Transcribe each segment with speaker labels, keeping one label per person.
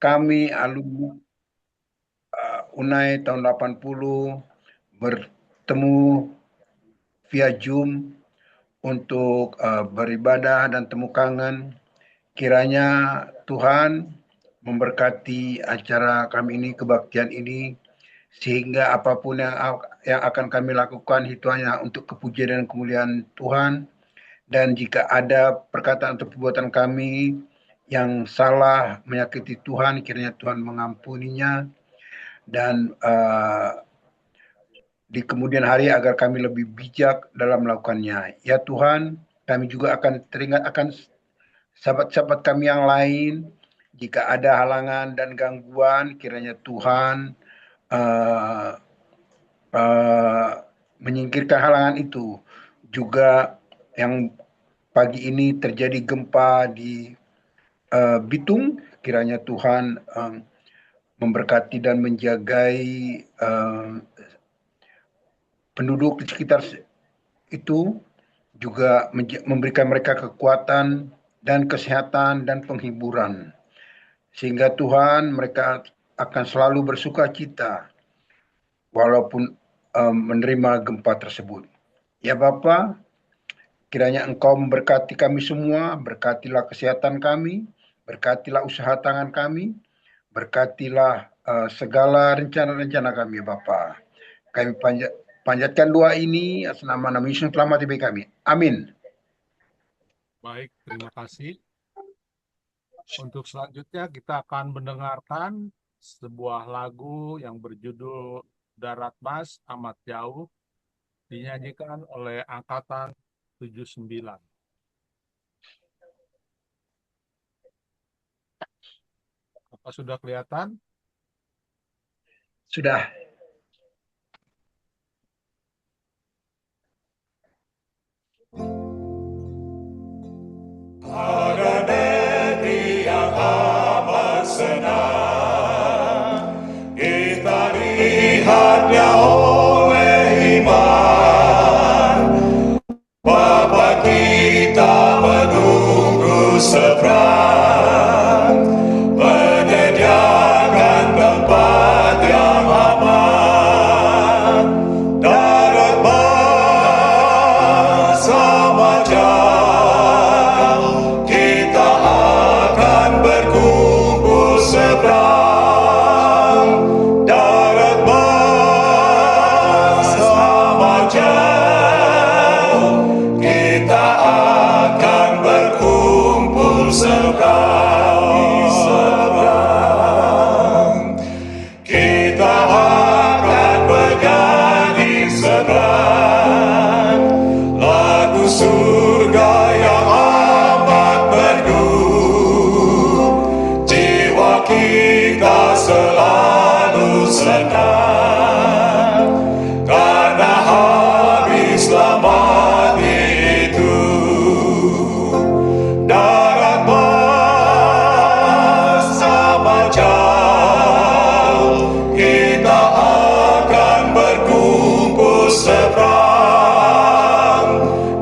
Speaker 1: kami alumni UNAI tahun 80 bertemu via Zoom untuk beribadah dan temu kangen. Kiranya Tuhan memberkati acara kami ini, kebaktian ini, sehingga apapun yang akan kami lakukan itu hanya untuk kepujian dan kemuliaan Tuhan. Dan jika ada perkataan atau perbuatan kami yang salah menyakiti Tuhan, kiranya Tuhan mengampuninya dan di kemudian hari agar kami lebih bijak dalam melakukannya. Ya Tuhan, kami juga akan teringat akan sahabat-sahabat kami yang lain. Jika ada halangan dan gangguan, kiranya Tuhan uh, uh, menyingkirkan halangan itu. Juga yang pagi ini terjadi gempa di Bitung, kiranya Tuhan memberkati dan menjagai penduduk di sekitar itu, juga memberikan mereka kekuatan dan kesehatan dan penghiburan. Sehingga Tuhan mereka akan selalu bersuka cita walaupun menerima gempa tersebut. Ya Bapa, kiranya Engkau memberkati kami semua, berkatilah kesehatan kami, berkatilah usaha tangan kami, berkatilah segala rencana-rencana kami, Bapa. Kami panjatkan doa ini atas nama Yesus telah mati bagi kami. Amin.
Speaker 2: Baik, terima kasih. Untuk selanjutnya kita akan mendengarkan sebuah lagu yang berjudul Darat Mas Amat Jauh, dinyanyikan oleh Angkatan 79. Apa sudah kelihatan?
Speaker 1: Sudah.
Speaker 3: Ada negeri yang amat senang, kita lihatnya oleh iman. Bapa kita menunggu seberang, menyediakan tempat yang aman. Darat Mas amat jauh, kita akan berkumpul seberang. Darat Mas amat jauh, kita akan berkumpul seberang. Kita akan bernyanyi seberang lagu surga yang amat merdu. Jiwa kita selalu senang karena habislah mati itu. Darat Mas amat jauh, kita akan berkumpul seberang.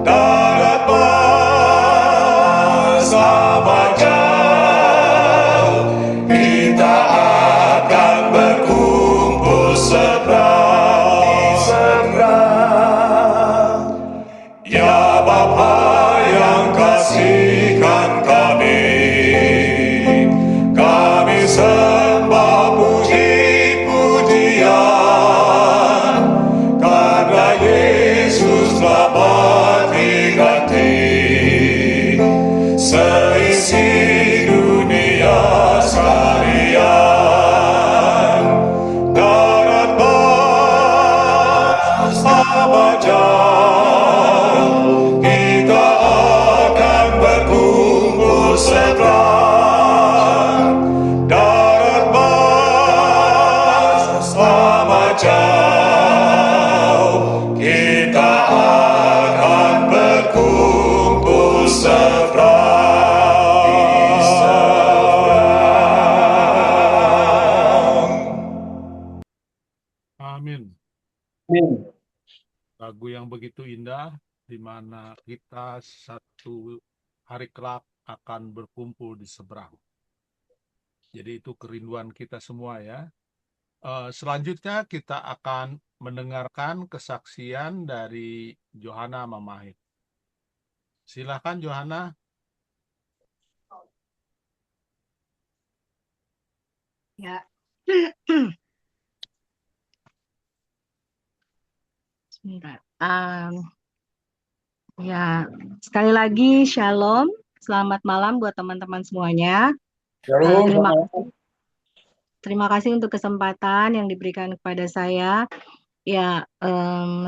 Speaker 3: Darat Mas amat jauh, kita akan berkumpul seberang. Ya Bapa yang kasihkan kami sembah puji-pujian, karena Yesus telah mati ganti seisi dunia sekalian. Darat Mas amat jauh, kita akan berkumpul seberang. Darat Mas amat jauh, kita akan berkumpul seberang.
Speaker 2: Amin.
Speaker 1: Amin.
Speaker 2: Lagu yang begitu indah, di mana kita satu hari kelak akan berkumpul di seberang. Jadi itu kerinduan kita semua ya. Selanjutnya kita akan mendengarkan kesaksian dari Johana Mamahit. Silakan Johana.
Speaker 4: Ya. Sebentar. Ya, sekali lagi Shalom. Selamat malam buat teman-teman semuanya.
Speaker 1: Shalom.
Speaker 4: Terima kasih untuk kesempatan yang diberikan kepada saya. Ya,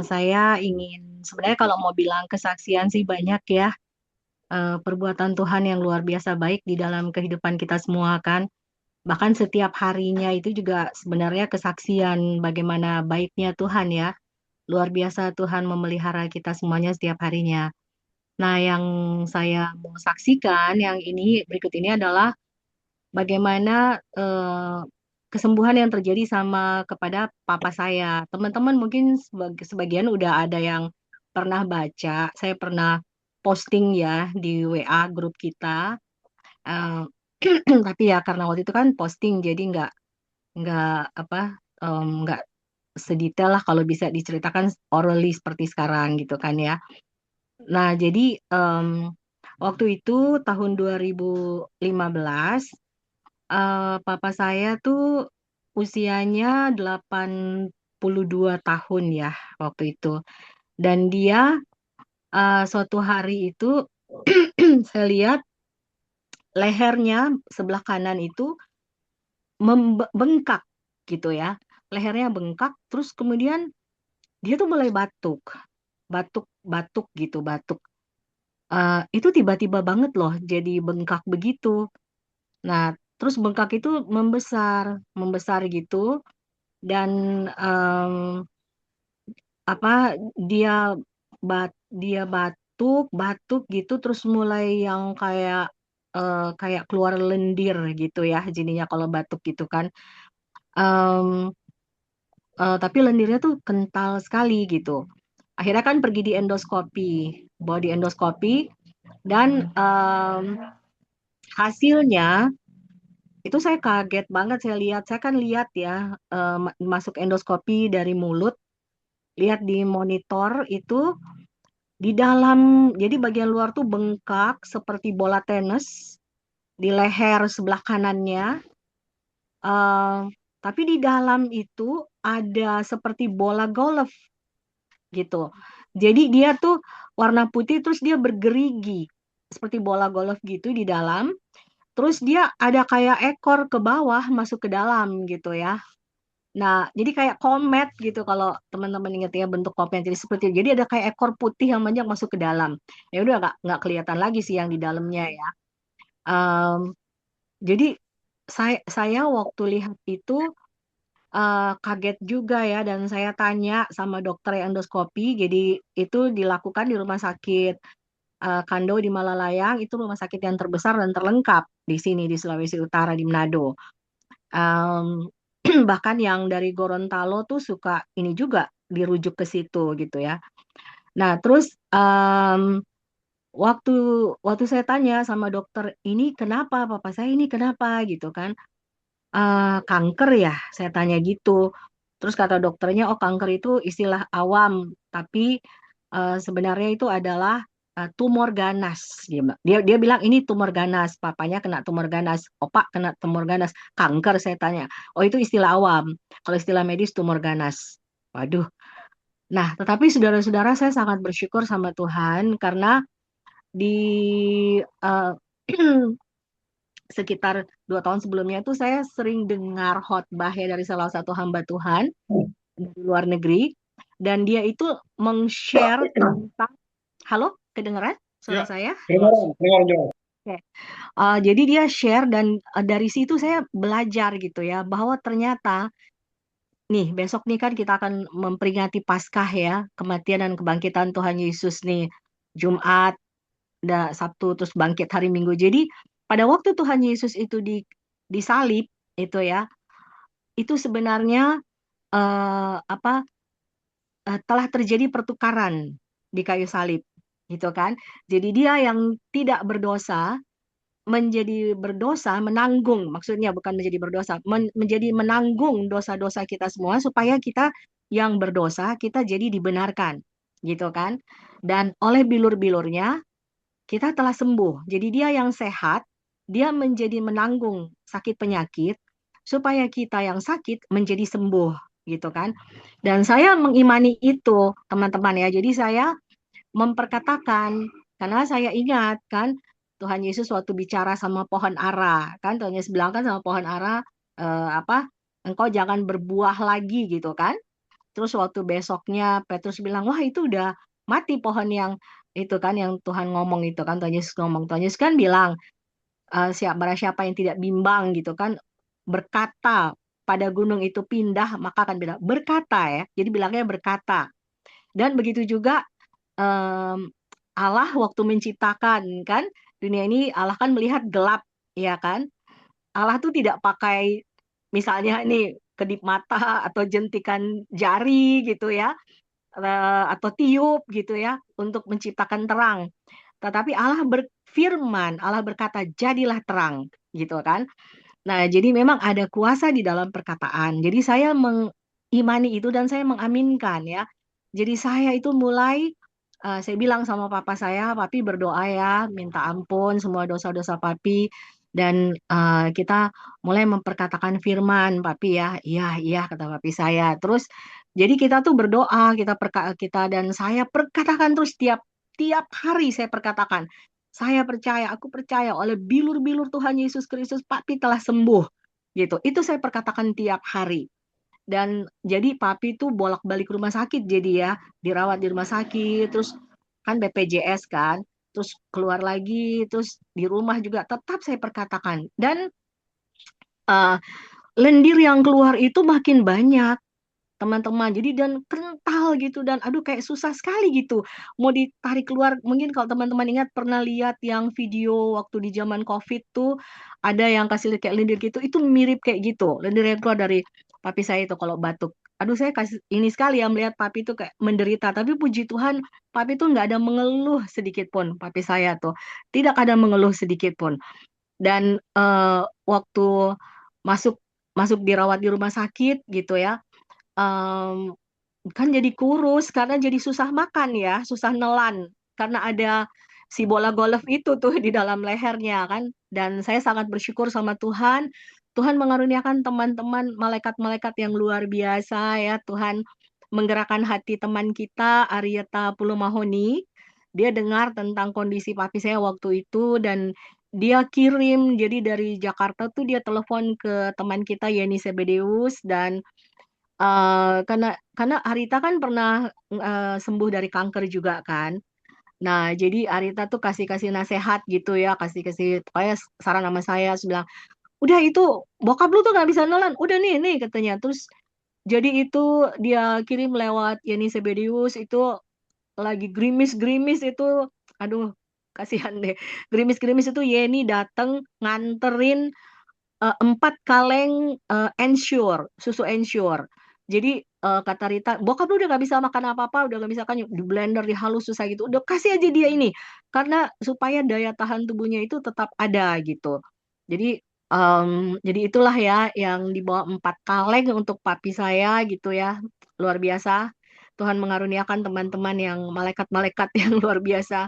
Speaker 4: saya ingin sebenarnya kalau mau bilang kesaksian sih banyak ya. Perbuatan Tuhan yang luar biasa baik di dalam kehidupan kita semua kan. Bahkan setiap harinya itu juga sebenarnya kesaksian bagaimana baiknya Tuhan ya. Luar biasa Tuhan memelihara kita semuanya setiap harinya. Nah, yang saya mau saksikan yang ini berikut ini adalah bagaimana kesembuhan yang terjadi sama kepada papa saya. Teman-teman mungkin sebagian udah ada yang pernah baca. Saya pernah posting ya di WA grup kita. Eh, tapi ya karena waktu itu kan posting jadi nggak apa nggak sedetail lah kalau bisa diceritakan orally seperti sekarang gitu kan ya. Nah, jadi waktu itu tahun 2015, papa saya tuh usianya 82 tahun ya waktu itu. Dan dia suatu hari itu saya lihat lehernya sebelah kanan itu bengkak gitu ya. Lehernya bengkak, terus kemudian dia tuh mulai batuk, batuk, batuk gitu, batuk. Itu tiba-tiba banget loh jadi bengkak begitu. Nah, terus bengkak itu membesar, membesar gitu dan em, apa dia dia batuk, batuk gitu terus mulai yang kayak kayak keluar lendir gitu ya jadinya kalau batuk gitu kan. Em, tapi lendirnya tuh kental sekali gitu. Akhirnya kan pergi di endoskopi, bawa di endoskopi dan hasilnya itu saya kaget banget saya lihat. Saya kan lihat ya masuk endoskopi dari mulut, lihat di monitor itu di dalam jadi bagian luar tuh bengkak seperti bola tenis di leher sebelah kanannya. eh, tapi di dalam itu ada seperti bola golf gitu. Jadi dia tuh warna putih terus dia bergerigi seperti bola golf gitu di dalam. Terus dia ada kayak ekor ke bawah masuk ke dalam gitu ya. Nah, jadi kayak komet gitu kalau teman-teman ingat ya bentuk komet jadi seperti itu. Jadi ada kayak ekor putih yang banyak masuk ke dalam. Ya udah nggak kelihatan lagi sih yang di dalamnya ya. Em, jadi saya waktu lihat itu kaget juga ya dan saya tanya sama dokter endoskopi. Jadi itu dilakukan di rumah sakit Kando di Malalayang itu rumah sakit yang terbesar dan terlengkap di sini di Sulawesi Utara di Manado. Em, bahkan yang dari Gorontalo tuh suka ini juga dirujuk ke situ gitu ya. Nah, terus waktu waktu saya tanya sama dokter ini kenapa papa saya ini kenapa gitu kan. Kanker ya, saya tanya gitu. Terus kata dokternya, oh kanker itu istilah awam, tapi sebenarnya itu adalah tumor ganas. Dia bilang ini tumor ganas, papanya kena tumor ganas, opak kena tumor ganas, kanker saya tanya. Oh itu istilah awam, kalau istilah medis tumor ganas. Waduh. Nah, tetapi saudara-saudara saya sangat bersyukur sama Tuhan karena di eh, sekitar 2 tahun sebelumnya itu saya sering dengar khotbah ya dari salah satu hamba Tuhan di luar negeri dan dia itu meng-share tentang halo kedengeran suara
Speaker 2: Ya,
Speaker 4: saya?
Speaker 2: jelas.
Speaker 4: Oke. Jadi dia share dan dari situ saya belajar gitu ya bahwa ternyata nih besok nih kan kita akan memperingati Paskah ya kematian dan kebangkitan Tuhan Yesus nih Jumat, Sabtu terus bangkit hari Minggu. Jadi pada waktu Tuhan Yesus itu disalib itu ya, itu sebenarnya apa telah terjadi pertukaran di kayu salib gitu kan. Jadi dia yang tidak berdosa menjadi berdosa, menanggung, maksudnya bukan menjadi berdosa, menjadi menanggung dosa-dosa kita semua supaya kita yang berdosa kita jadi dibenarkan, gitu kan? Dan oleh bilur-bilurnya kita telah sembuh. Jadi dia yang sehat, dia menjadi menanggung sakit penyakit supaya kita yang sakit menjadi sembuh, gitu kan? Dan saya mengimani itu, teman-teman ya. Jadi saya memperkatakan karena saya ingat kan Tuhan Yesus waktu bicara sama pohon ara kan Tuhan Yesus bilang kan sama pohon ara apa engkau jangan berbuah lagi gitu kan terus waktu besoknya Petrus bilang wah itu udah mati pohon yang itu kan yang Tuhan ngomong itu kan Tuhan Yesus kan bilang barang siapa yang tidak bimbang gitu kan berkata pada gunung itu pindah maka akan bilang berkata ya jadi bilangnya berkata dan begitu juga em, Allah waktu menciptakan kan dunia ini Allah kan melihat gelap ya kan Allah tuh tidak pakai misalnya ini kedip mata atau jentikan jari gitu ya atau tiup gitu ya untuk menciptakan terang tetapi Allah berfirman Allah berkata jadilah terang gitu kan nah jadi memang ada kuasa di dalam perkataan jadi saya mengimani itu dan saya mengaminkan ya jadi saya itu mulai saya bilang sama papa saya, papi berdoa ya, minta ampun semua dosa-dosa papi. Dan kita mulai memperkatakan firman, papi ya, iya, iya kata papi saya. Terus jadi kita tuh berdoa, kita dan saya perkatakan terus tiap tiap hari saya perkatakan. Saya percaya, aku percaya oleh bilur-bilur Tuhan Yesus Kristus, papi telah sembuh. Gitu. Itu saya perkatakan tiap hari. Dan jadi papi tuh bolak-balik rumah sakit jadi ya, dirawat di rumah sakit, terus kan BPJS kan, terus keluar lagi, terus di rumah juga tetap saya perkatakan. Dan eh, lendir yang keluar itu makin banyak teman-teman. Jadi dan kental gitu dan aduh kayak susah sekali gitu. Mau ditarik keluar. Mungkin kalau teman-teman ingat pernah lihat yang video waktu di zaman COVID tuh ada yang kasih lihat kayak lendir gitu. Itu mirip kayak gitu. Lendir yang keluar dari papi saya itu kalau batuk. Aduh saya kasih ini sekali ya melihat papi itu kayak menderita. Tapi puji Tuhan papi tuh nggak ada mengeluh sedikit pun. Papi saya tuh tidak ada mengeluh sedikit pun. Dan waktu masuk masuk dirawat di rumah sakit gitu ya em, kan jadi kurus karena jadi susah makan ya, susah nelan karena ada si bola golf itu tuh di dalam lehernya kan. Dan saya sangat bersyukur sama Tuhan. Tuhan mengaruniakan teman-teman malaikat-malaikat yang luar biasa ya. Tuhan menggerakkan hati teman kita Arieta Pulumahoni. Dia dengar tentang kondisi papi saya waktu itu dan dia kirim jadi dari Jakarta tuh dia telepon ke teman kita Yeni Sebedeus dan karena Arita kan pernah sembuh dari kanker juga kan. Nah, jadi Arita tuh kasih-kasih nasihat gitu ya, kasih-kasih pokoknya saran sama saya, terus bilang, udah itu bokap lu tuh nggak bisa nelan, udah nih katanya. Terus jadi itu dia kirim lewat Yeni Sebedius itu lagi gerimis-gerimis itu, aduh kasihan deh. Gerimis-gerimis itu Yeni dateng nganterin 4 kaleng Ensure, susu Ensure. Jadi kata Rita, bokap lu udah gak bisa makan apa-apa, udah gak bisa kan di blender, dihalus susah gitu. Udah kasih aja dia ini, karena supaya daya tahan tubuhnya itu tetap ada gitu. Jadi jadi itulah ya yang dibawa 4 kaleng untuk papi saya gitu ya, luar biasa. Tuhan mengaruniakan teman-teman yang malaikat-malaikat yang luar biasa.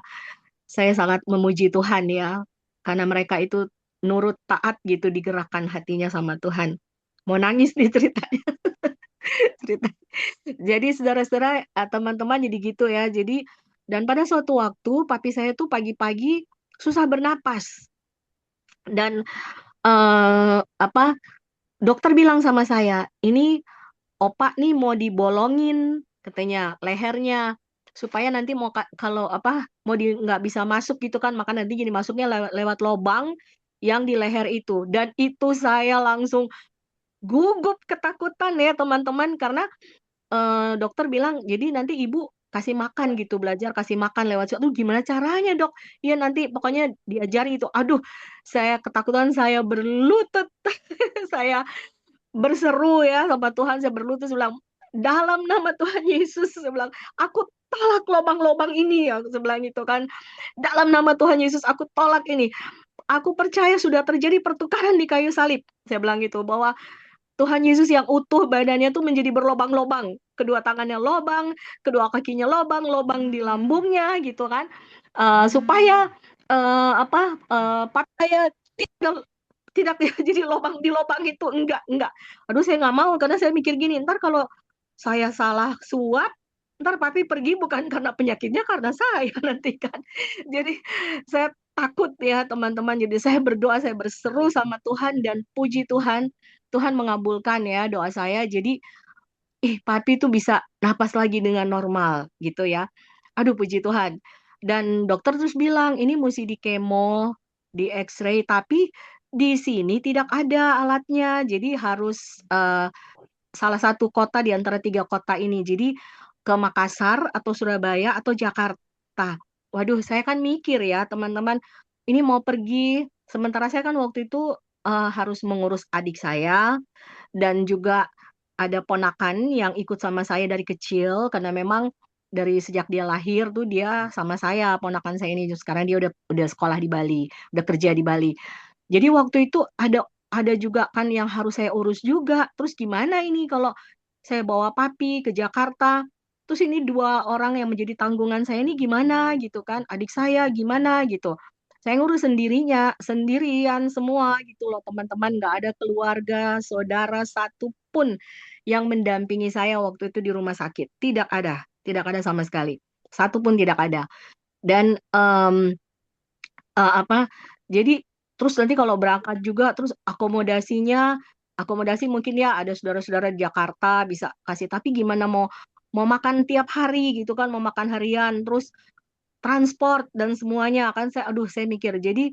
Speaker 4: Saya sangat memuji Tuhan ya, karena mereka itu nurut taat gitu digerakkan hatinya sama Tuhan. Mau nangis nih ceritanya. cerita. Jadi saudara-saudara, teman-teman jadi gitu ya. Jadi dan pada suatu waktu papi saya tuh pagi-pagi susah bernapas dan apa dokter bilang sama saya, ini opak nih mau dibolongin katanya lehernya supaya nanti mau kalau apa mau di nggak bisa masuk gitu kan maka nanti jadi masuknya lewat lubang yang di leher itu dan itu saya langsung gugup ketakutan ya teman-teman karena dokter bilang jadi nanti ibu kasih makan gitu belajar kasih makan lewat situ. Aduh gimana caranya dok? Iya nanti pokoknya diajari itu. Aduh saya ketakutan saya berlutut saya berseru ya sama Tuhan saya berlutut saya bilang dalam nama Tuhan Yesus saya bilang aku tolak lubang-lubang ini ya saya bilang itu kan dalam nama Tuhan Yesus aku tolak ini aku percaya sudah terjadi pertukaran di kayu salib. Saya bilang gitu, bahwa Tuhan Yesus yang utuh badannya tuh menjadi berlobang-lobang. Kedua tangannya lobang, kedua kakinya lobang, lobang di lambungnya gitu kan. Supaya pakaian tidak tidak jadi lobang di lobang itu, enggak. Aduh, saya nggak mau, karena saya mikir gini, ntar kalau saya salah suap, ntar papi pergi bukan karena penyakitnya, karena saya nanti kan. Jadi saya takut ya teman-teman. Jadi saya berdoa, saya berseru sama Tuhan, dan puji Tuhan, Tuhan mengabulkan ya doa saya. Jadi papi tuh bisa napas lagi dengan normal gitu ya. Aduh, puji Tuhan. Dan dokter terus bilang, ini mesti di kemo, di X-ray, tapi di sini tidak ada alatnya. Jadi harus salah satu kota di antara 3 kota ini. Jadi ke Makassar atau Surabaya atau Jakarta. Waduh, saya kan mikir ya teman-teman, ini mau pergi. Sementara saya kan waktu itu harus mengurus adik saya, dan juga ada ponakan yang ikut sama saya dari kecil, karena memang dari sejak dia lahir tuh dia sama saya, ponakan saya ini. Sekarang dia udah sekolah di Bali, udah kerja di Bali. Jadi waktu itu ada juga kan yang harus saya urus juga. Terus gimana ini kalau saya bawa papi ke Jakarta? Terus ini 2 orang yang menjadi tanggungan saya ini gimana gitu kan? Adik saya gimana gitu. Saya ngurus sendirian semua gitu loh teman-teman. Nggak ada keluarga, saudara satupun yang mendampingi saya waktu itu di rumah sakit. Tidak ada sama sekali. Satu pun tidak ada. Dan apa? Jadi terus nanti kalau berangkat juga, terus akomodasi mungkin ya ada saudara-saudara di Jakarta bisa kasih, tapi gimana mau makan tiap hari gitu kan, mau makan harian, terus transport dan semuanya kan. Saya mikir. Jadi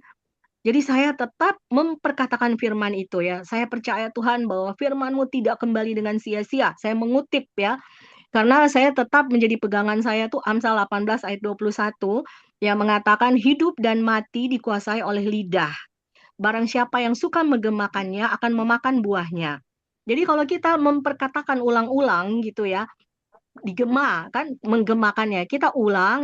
Speaker 4: saya tetap memperkatakan firman itu ya. Saya percaya Tuhan bahwa firman-Mu tidak kembali dengan sia-sia. Saya mengutip ya. Karena saya tetap menjadi pegangan saya tuh Amsal 18 ayat 21 yang mengatakan hidup dan mati dikuasai oleh lidah. Barang siapa yang suka menggemakannya akan memakan buahnya. Jadi kalau kita memperkatakan ulang-ulang gitu ya, digema kan, menggemakannya. Kita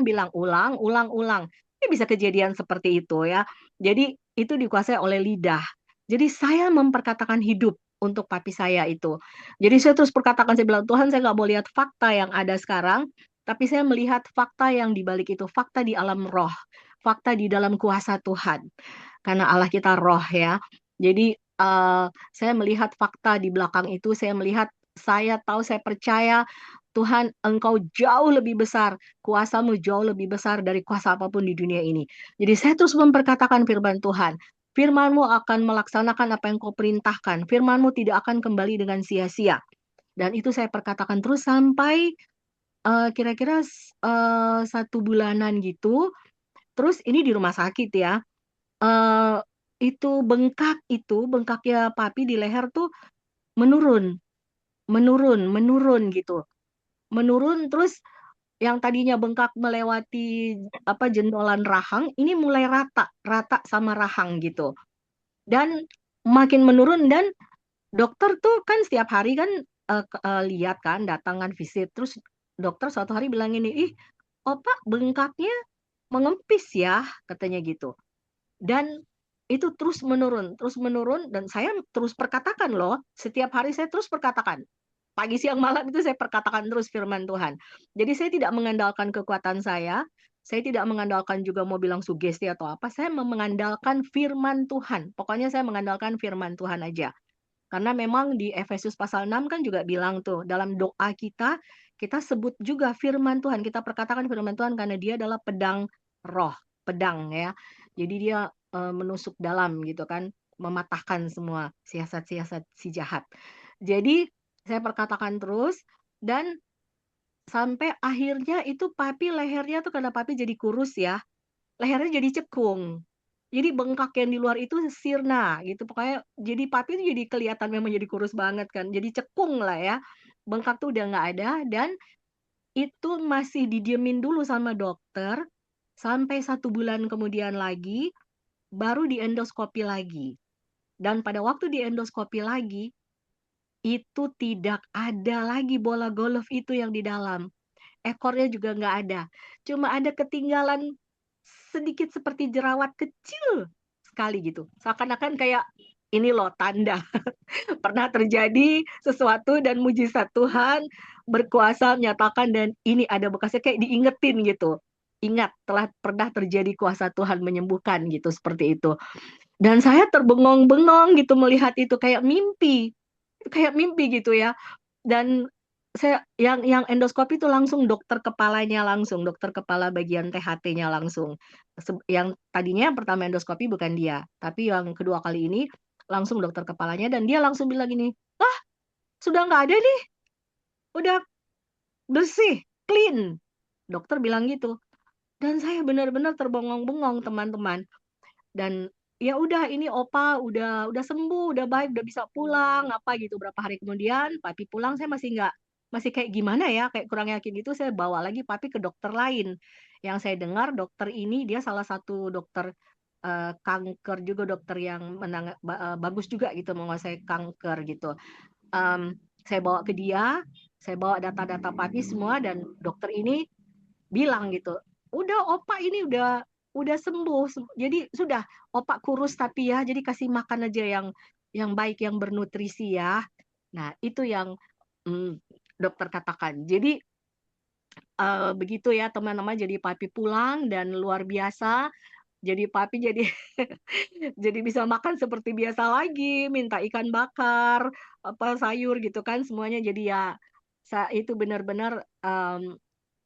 Speaker 4: bilang ulang. Ini bisa kejadian seperti itu ya. Jadi itu dikuasai oleh lidah. Jadi saya memperkatakan hidup untuk papi saya itu. Jadi saya terus perkatakan, saya bilang, Tuhan, saya nggak mau lihat fakta yang ada sekarang, tapi saya melihat fakta yang di balik itu, fakta di alam roh, fakta di dalam kuasa Tuhan. Karena Allah kita roh ya. Jadi saya melihat fakta di belakang itu, saya tahu, saya percaya Tuhan, Engkau jauh lebih besar, kuasamu jauh lebih besar dari kuasa apapun di dunia ini. Jadi saya terus memperkatakan firman Tuhan. Firman-Mu akan melaksanakan apa yang Kau perintahkan. Firman-Mu tidak akan kembali dengan sia-sia. Dan itu saya perkatakan terus sampai kira-kira 1 bulanan gitu. Terus ini di rumah sakit ya. Eh, itu bengkaknya papi di leher tuh menurun, menurun gitu. Menurun, terus yang tadinya bengkak melewati jendolan rahang, ini mulai rata sama rahang gitu. Dan makin menurun, dan dokter tuh kan setiap hari kan lihat kan, datangan visit. Terus dokter suatu hari bilang ini, opa bengkaknya mengempis ya, katanya gitu. Dan itu terus menurun, dan saya terus perkatakan loh, setiap hari saya terus perkatakan. Pagi, siang, malam itu saya perkatakan terus firman Tuhan. Jadi saya tidak mengandalkan kekuatan saya tidak mengandalkan juga mau bilang sugesti atau apa, saya mengandalkan firman Tuhan. Pokoknya saya mengandalkan firman Tuhan aja. Karena memang di Efesus pasal 6 kan juga bilang tuh, dalam doa kita sebut juga firman Tuhan, kita perkatakan firman Tuhan karena dia adalah pedang roh, pedang ya. Jadi dia menusuk dalam gitu kan, mematahkan semua siasat-siasat si jahat. Jadi saya perkatakan terus, dan sampai akhirnya itu papi lehernya tuh, karena papi jadi kurus ya, lehernya jadi cekung. Jadi bengkak yang di luar itu sirna gitu. Pokoknya jadi papi itu jadi kelihatan memang jadi kurus banget kan. Jadi cekung lah ya. Bengkak tuh udah nggak ada, dan itu masih didiemin dulu sama dokter sampai 1 bulan kemudian lagi baru diendoskopi lagi. Dan pada waktu diendoskopi lagi, itu tidak ada lagi bola golf itu yang di dalam. Ekornya juga nggak ada. Cuma ada ketinggalan sedikit seperti jerawat kecil. sekali gitu. Seakan-akan kayak ini loh tanda pernah terjadi sesuatu dan mujizat Tuhan berkuasa menyatakan dan ini ada bekasnya kayak diingetin gitu. Ingat telah pernah terjadi kuasa Tuhan menyembuhkan gitu seperti itu. Dan saya terbengong-bengong gitu melihat itu kayak mimpi gitu ya. Dan saya yang endoskopi itu langsung dokter kepala bagian THT-nya langsung. Yang tadinya yang pertama endoskopi bukan dia, tapi yang kedua kali ini langsung dokter kepalanya dan dia langsung bilang gini, "Ah, sudah nggak ada nih, udah bersih, clean." Dokter bilang gitu. Dan saya benar-benar terbengong-bengong, teman-teman. Dan ya udah ini opa udah sembuh, udah baik, udah bisa pulang apa gitu. Berapa hari kemudian papi pulang saya masih kayak gimana ya, kayak kurang yakin gitu. Saya bawa lagi papi ke dokter lain. Yang saya dengar dokter ini dia salah satu dokter kanker juga, dokter yang bagus juga gitu menguasai kanker gitu. Saya bawa ke dia, saya bawa data-data papi semua dan dokter ini bilang gitu, udah opa ini udah sembuh. Jadi sudah opa kurus tapi ya, jadi kasih makan aja yang baik, yang bernutrisi ya. Nah, itu yang dokter katakan. Jadi begitu ya teman-teman, jadi papi pulang dan luar biasa. Jadi papi jadi jadi bisa makan seperti biasa lagi, minta ikan bakar, apa sayur gitu kan semuanya. Jadi ya itu benar-benar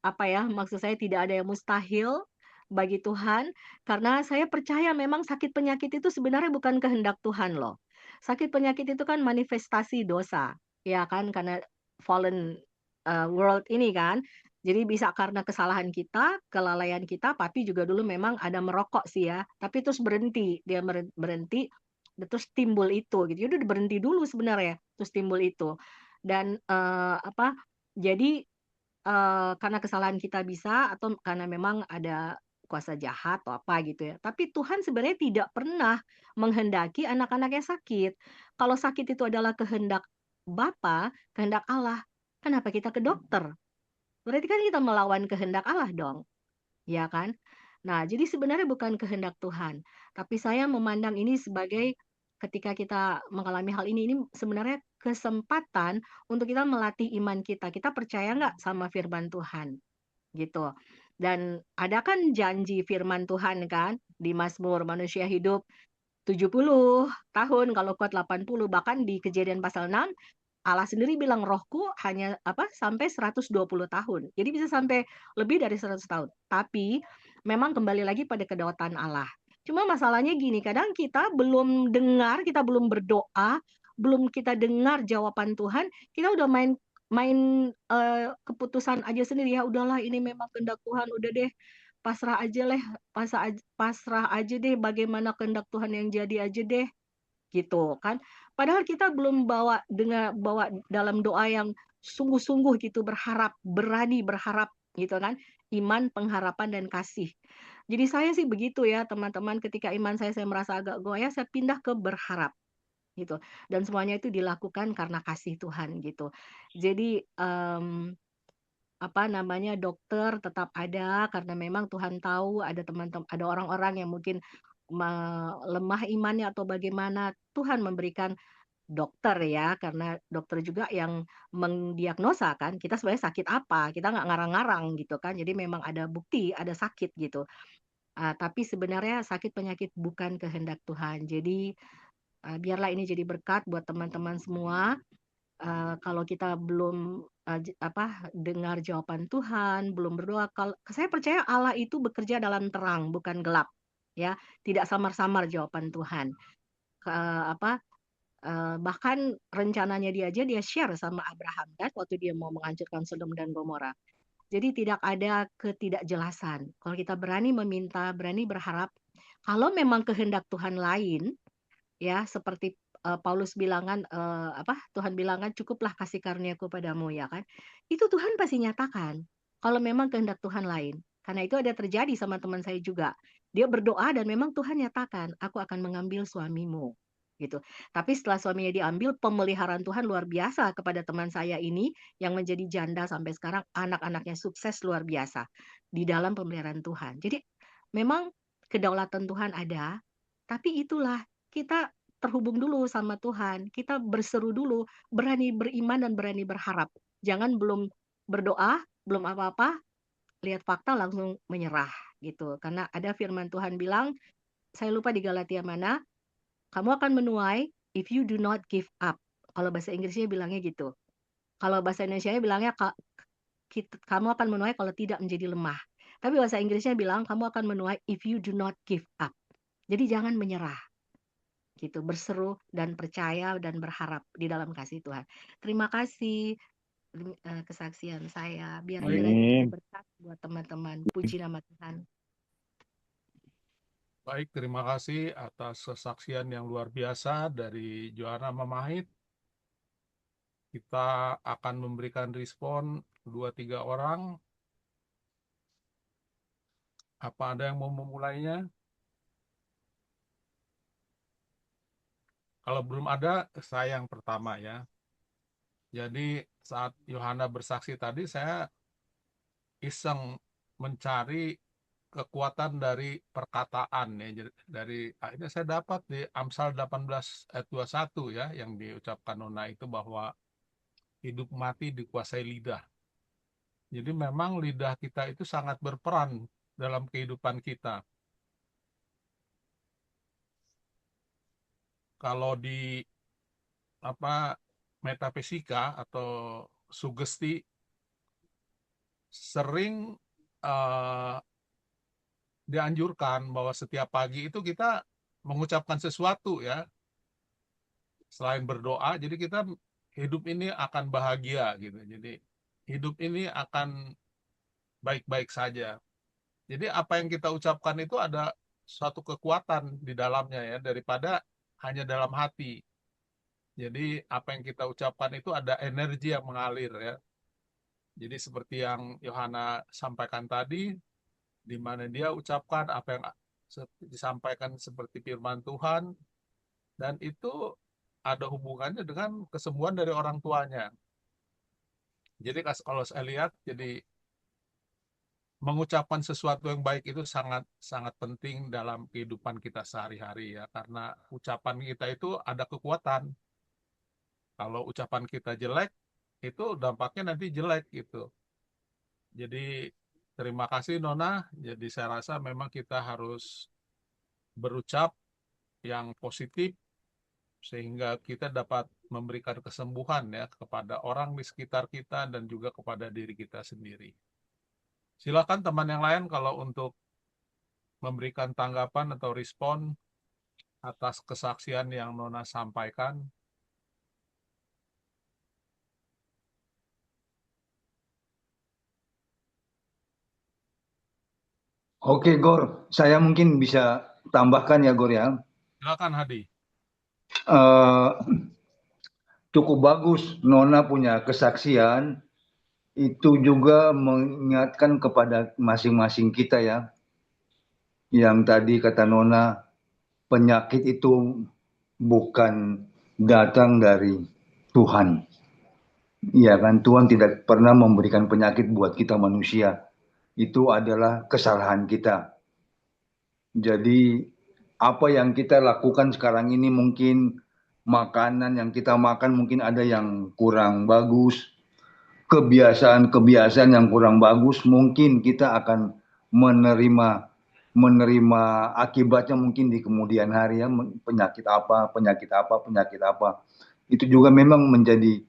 Speaker 4: apa ya, maksud saya tidak ada yang mustahil bagi Tuhan, karena saya percaya memang sakit penyakit itu sebenarnya bukan kehendak Tuhan loh. Sakit penyakit itu kan manifestasi dosa, ya kan, karena fallen world ini kan. Jadi bisa karena kesalahan kita, kelalaian kita, papi juga dulu memang ada merokok sih ya, tapi terus berhenti, dia berhenti, terus timbul itu gitu. Udah berhenti dulu sebenarnya, terus timbul itu. Dan apa, jadi karena kesalahan kita bisa atau karena memang ada kuasa jahat atau apa gitu ya. Tapi Tuhan sebenarnya tidak pernah menghendaki anak-anaknya sakit. Kalau sakit itu adalah kehendak Bapa, kehendak Allah, kenapa kita ke dokter? Berarti kan kita melawan kehendak Allah dong, ya kan? Nah, jadi sebenarnya bukan kehendak Tuhan, tapi saya memandang ini sebagai ketika kita mengalami hal ini sebenarnya kesempatan untuk kita melatih iman kita. Kita percaya nggak sama firman Tuhan, gitu. Dan ada kan janji firman Tuhan kan di Mazmur manusia hidup 70 tahun, kalau kuat 80, bahkan di Kejadian pasal 6 Allah sendiri bilang rohku hanya sampai 120 tahun. Jadi bisa sampai lebih dari 100 tahun. Tapi memang kembali lagi pada kedaulatan Allah. Cuma masalahnya gini, kadang kita belum dengar, kita belum berdoa, belum kita dengar jawaban Tuhan, kita udah main main keputusan aja sendiri, ya udahlah ini memang kehendak Tuhan, udah deh pasrah aja deh, pasrah aja deh bagaimana kehendak Tuhan yang jadi aja deh gitu kan. Padahal kita belum bawa dalam doa yang sungguh-sungguh gitu, berani berharap gitu kan. Iman, pengharapan dan kasih. Jadi saya sih begitu ya teman-teman, ketika iman saya merasa agak goyah, saya pindah ke berharap gitu. Dan semuanya itu dilakukan karena kasih Tuhan gitu. Jadi dokter tetap ada karena memang Tuhan tahu ada teman-teman, ada orang-orang yang mungkin lemah imannya atau bagaimana, Tuhan memberikan dokter ya, karena dokter juga yang mendiagnosa kan, kita sebenarnya sakit apa, kita nggak ngarang-ngarang gitu kan, jadi memang ada bukti, ada sakit gitu. Tapi sebenarnya sakit penyakit bukan kehendak Tuhan. Jadi biarlah ini jadi berkat buat teman-teman semua. Kalau kita belum dengar jawaban Tuhan, belum berdoa, kalau saya percaya Allah itu bekerja dalam terang, bukan gelap, ya. Tidak samar-samar jawaban Tuhan. Bahkan rencananya dia share sama Abraham kan waktu dia mau menghancurkan Sodom dan Gomora. Jadi tidak ada ketidakjelasan. Kalau kita berani meminta, berani berharap, kalau memang kehendak Tuhan lain, ya seperti Paulus bilangan Tuhan bilangan cukuplah kasih karuniaku padamu ya kan. Itu Tuhan pasti nyatakan kalau memang kehendak Tuhan lain. Karena itu ada terjadi sama teman saya juga. Dia berdoa dan memang Tuhan nyatakan, aku akan mengambil suamimu gitu. Tapi setelah suaminya diambil, pemeliharaan Tuhan luar biasa kepada teman saya ini yang menjadi janda sampai sekarang, anak-anaknya sukses luar biasa di dalam pemeliharaan Tuhan. Jadi memang kedaulatan Tuhan ada, Tapi itulah, kita terhubung dulu sama Tuhan, kita berseru dulu, berani beriman dan berani berharap. Jangan belum berdoa, belum apa-apa, lihat fakta langsung menyerah gitu. Karena ada firman Tuhan bilang, saya lupa di Galatia mana, kamu akan menuai if you do not give up. Kalau bahasa Inggrisnya bilangnya gitu. Kalau bahasa Indonesianya bilangnya kamu akan menuai kalau tidak menjadi lemah. Tapi bahasa Inggrisnya bilang kamu akan menuai if you do not give up. Jadi jangan menyerah gitu, berseru dan percaya dan berharap di dalam kasih Tuhan. Terima kasih kesaksian saya. Biar
Speaker 2: Baik,
Speaker 4: kiranya jadi
Speaker 5: Amin.
Speaker 4: berkat buat teman-teman. Puji nama Tuhan.
Speaker 2: baik, terima kasih atas kesaksian yang luar biasa dari Joanna Mamahit. Kita akan memberikan respon 2-3 orang. Apa ada yang mau memulainya? Kalau belum ada, saya yang pertama ya. Jadi saat Yohana bersaksi tadi, saya iseng mencari kekuatan dari perkataan ya. Dari akhirnya saya dapat di Amsal 18 ayat 21 ya, yang diucapkan Nona itu bahwa hidup mati dikuasai lidah. Jadi memang lidah kita itu sangat berperan dalam kehidupan kita. Kalau di metafisika atau sugesti sering eh, dianjurkan bahwa setiap pagi itu kita mengucapkan sesuatu ya, selain berdoa. Jadi kita hidup ini akan bahagia gitu. Jadi hidup ini akan baik-baik saja. Jadi apa yang kita ucapkan itu ada suatu kekuatan di dalamnya ya, daripada hanya dalam hati. Jadi apa yang kita ucapkan itu ada energi yang mengalir ya. Jadi seperti yang Yohana sampaikan tadi, di mana dia ucapkan apa yang disampaikan seperti firman Tuhan, dan itu ada hubungannya dengan kesembuhan dari orang tuanya. Jadi kalau saya lihat, jadi mengucapkan sesuatu yang baik itu sangat sangat penting dalam kehidupan kita sehari-hari ya, karena ucapan kita itu ada kekuatan. Kalau ucapan kita jelek, itu dampaknya nanti jelek gitu. Jadi terima kasih Nona. Jadi saya rasa memang kita harus berucap yang positif sehingga kita dapat memberikan kesembuhan ya kepada orang di sekitar kita dan juga kepada diri kita sendiri. Silakan teman yang lain kalau untuk memberikan tanggapan atau respon atas kesaksian yang Nona sampaikan.
Speaker 5: Oke, Gor. Saya mungkin bisa tambahkan ya, Gor ya.
Speaker 2: Silakan Hadi.
Speaker 5: Eh, Cukup bagus Nona punya kesaksian. Itu juga mengingatkan kepada masing-masing kita ya. Yang tadi kata Nona, penyakit itu bukan datang dari Tuhan. Iya kan, Tuhan tidak pernah memberikan penyakit buat kita manusia. Itu adalah kesalahan kita. Jadi apa yang kita lakukan sekarang ini mungkin makanan yang kita makan mungkin ada yang kurang bagus, kebiasaan-kebiasaan yang kurang bagus, mungkin kita akan menerima akibatnya mungkin di kemudian hari ya, penyakit apa, penyakit apa, penyakit apa. Itu juga memang menjadi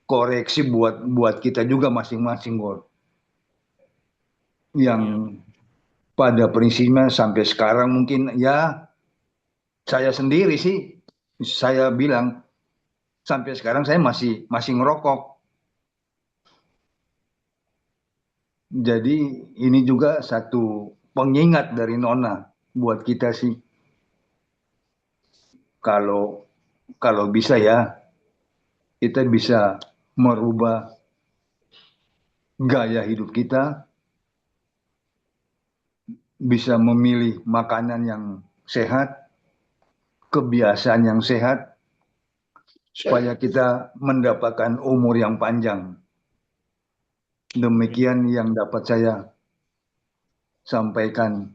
Speaker 5: koreksi buat kita juga masing-masing, Gor. Yang pada prinsipnya sampai sekarang mungkin ya saya sendiri sih, saya bilang sampai sekarang saya masih ngerokok. Jadi ini juga satu pengingat dari Nona buat kita sih. Kalau bisa ya kita bisa merubah gaya hidup kita, bisa memilih makanan yang sehat, kebiasaan yang sehat, supaya kita mendapatkan umur yang panjang. Demikian yang dapat saya sampaikan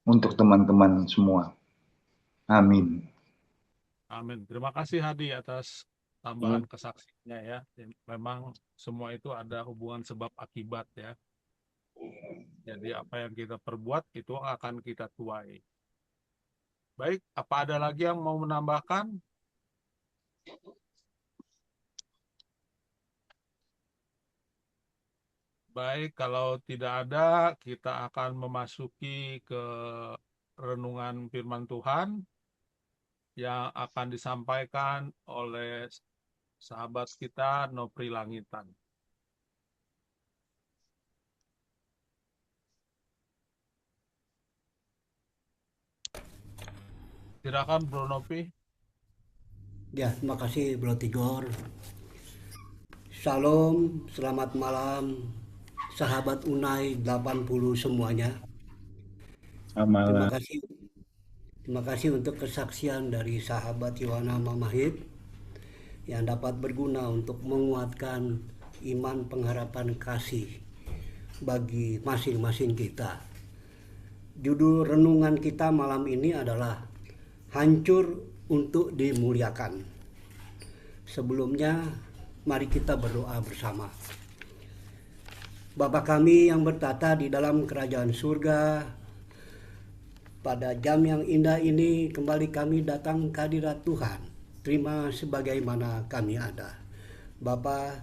Speaker 5: untuk teman-teman semua. Amin.
Speaker 2: Amin. Terima kasih Hadi atas tambahan kesaksiannya ya. Memang semua itu ada hubungan sebab akibat ya. Jadi apa yang kita perbuat itu akan kita tuai. Baik, apa ada lagi yang mau menambahkan? Baik, kalau tidak ada, kita akan memasuki ke renungan firman Tuhan yang akan disampaikan oleh sahabat kita Nopri Langitan. Silakan Bro Nopi.
Speaker 6: Ya, terima kasih Bro Tigor. Shalom, selamat malam sahabat Unai 80 semuanya. Terima kasih. Terima kasih untuk kesaksian dari sahabat Yohana Mamahit yang dapat berguna untuk menguatkan iman, pengharapan, kasih bagi masing-masing kita. Judul renungan kita malam ini adalah Hancur untuk Dimuliakan. Sebelumnya, mari kita berdoa bersama. Bapa kami yang bertata di dalam kerajaan surga, pada jam yang indah ini kembali kami datang ke hadirat Tuhan. Terima sebagaimana kami ada. Bapa,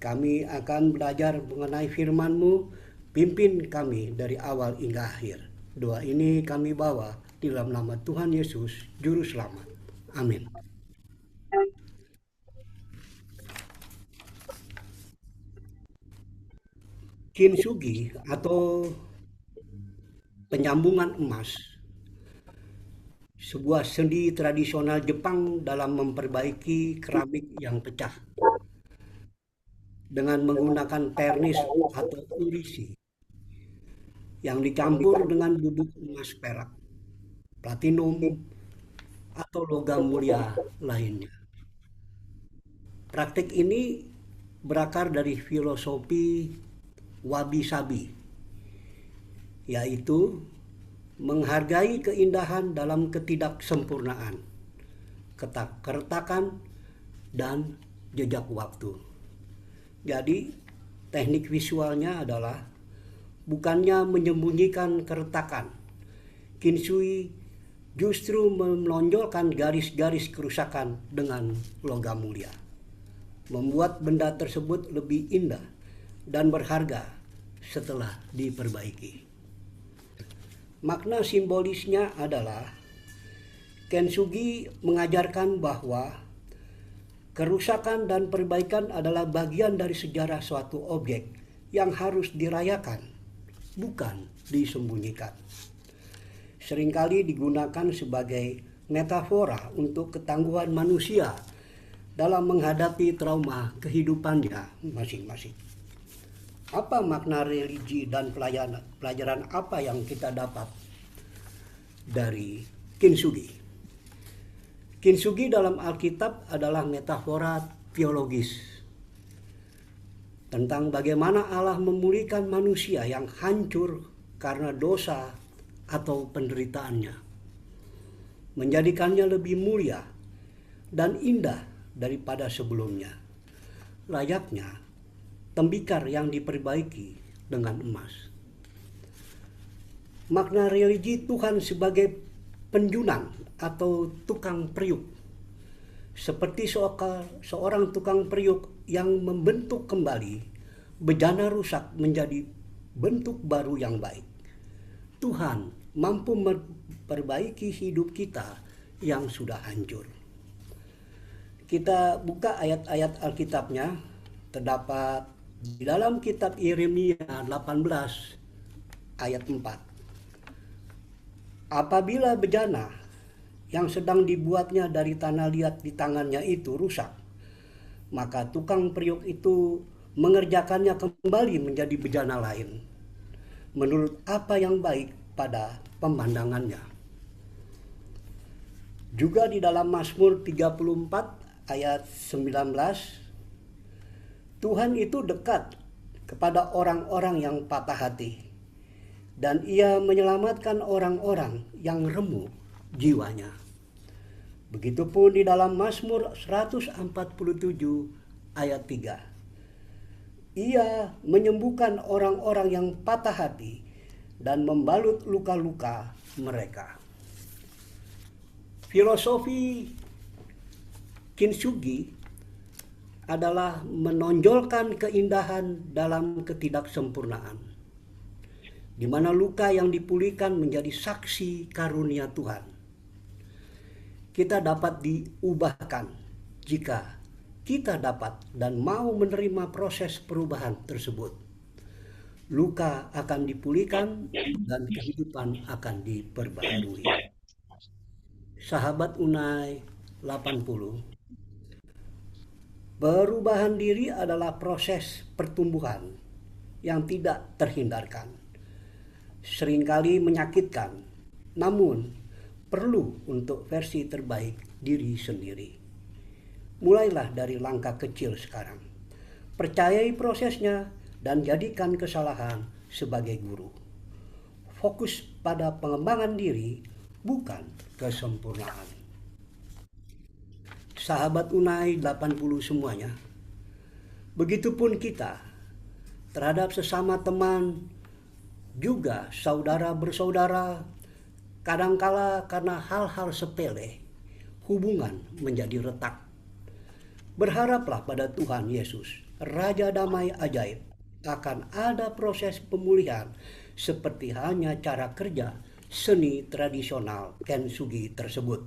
Speaker 6: kami akan belajar mengenai firman-Mu, pimpin kami dari awal hingga akhir. Doa ini kami bawa di dalam nama Tuhan Yesus, Juru Selamat. Amin. Kintsugi atau penyambungan emas, sebuah seni tradisional Jepang dalam memperbaiki keramik yang pecah dengan menggunakan ternis atau urisi yang dicampur dengan bubuk emas, perak, platinum, atau logam mulia lainnya. Praktik ini berakar dari filosofi wabi-sabi, yaitu menghargai keindahan dalam ketidaksempurnaan, keretakan, dan jejak waktu. Jadi, teknik visualnya adalah bukannya menyembunyikan keretakan. Kintsugi justru menonjolkan garis-garis kerusakan dengan logam mulia, membuat benda tersebut lebih indah dan berharga setelah diperbaiki. Makna simbolisnya adalah kintsugi mengajarkan bahwa kerusakan dan perbaikan adalah bagian dari sejarah suatu objek yang harus dirayakan, bukan disembunyikan. Seringkali digunakan sebagai metafora untuk ketangguhan manusia dalam menghadapi trauma kehidupannya masing-masing. Apa makna religi dan pelajaran apa yang kita dapat dari kintsugi? Kintsugi dalam Alkitab adalah metafora teologis tentang bagaimana Allah memulihkan manusia yang hancur karena dosa atau penderitaannya, menjadikannya lebih mulia dan indah daripada sebelumnya, layaknya tembikar yang diperbaiki dengan emas. Makna religi Tuhan sebagai penjunan atau tukang periuk, seperti seorang tukang periuk yang membentuk kembali bejana rusak menjadi bentuk baru yang baik. Tuhan mampu memperbaiki hidup kita yang sudah hancur. Kita buka ayat-ayat Alkitabnya, terdapat di dalam kitab Yeremia 18 ayat 4. Apabila bejana yang sedang dibuatnya dari tanah liat di tangannya itu rusak, maka tukang periuk itu mengerjakannya kembali menjadi bejana lain, menurut apa yang baik pada pemandangannya. Juga di dalam Mazmur 34 ayat 19, Tuhan itu dekat kepada orang-orang yang patah hati, dan Ia menyelamatkan orang-orang yang remuk jiwanya. Begitupun di dalam Mazmur 147 ayat 3. Ia menyembuhkan orang-orang yang patah hati dan membalut luka-luka mereka. Filosofi Kintsugi adalah menonjolkan keindahan dalam ketidaksempurnaan, di mana luka yang dipulihkan menjadi saksi karunia Tuhan. Kita dapat diubahkan jika kita dapat dan mau menerima proses perubahan tersebut. Luka akan dipulihkan dan kehidupan akan diperbaharui. Sahabat Unai 80. Perubahan diri adalah proses pertumbuhan yang tidak terhindarkan. Seringkali menyakitkan, namun perlu untuk versi terbaik diri sendiri. Mulailah dari langkah kecil sekarang. Percayai prosesnya dan jadikan kesalahan sebagai guru. Fokus pada pengembangan diri, bukan kesempurnaan. Sahabat Unai 80 semuanya. Begitupun kita terhadap sesama teman, juga saudara bersaudara, kadangkala karena hal-hal sepele, hubungan menjadi retak. Berharaplah pada Tuhan Yesus, Raja Damai Ajaib, akan ada proses pemulihan seperti hanya cara kerja seni tradisional Kintsugi tersebut.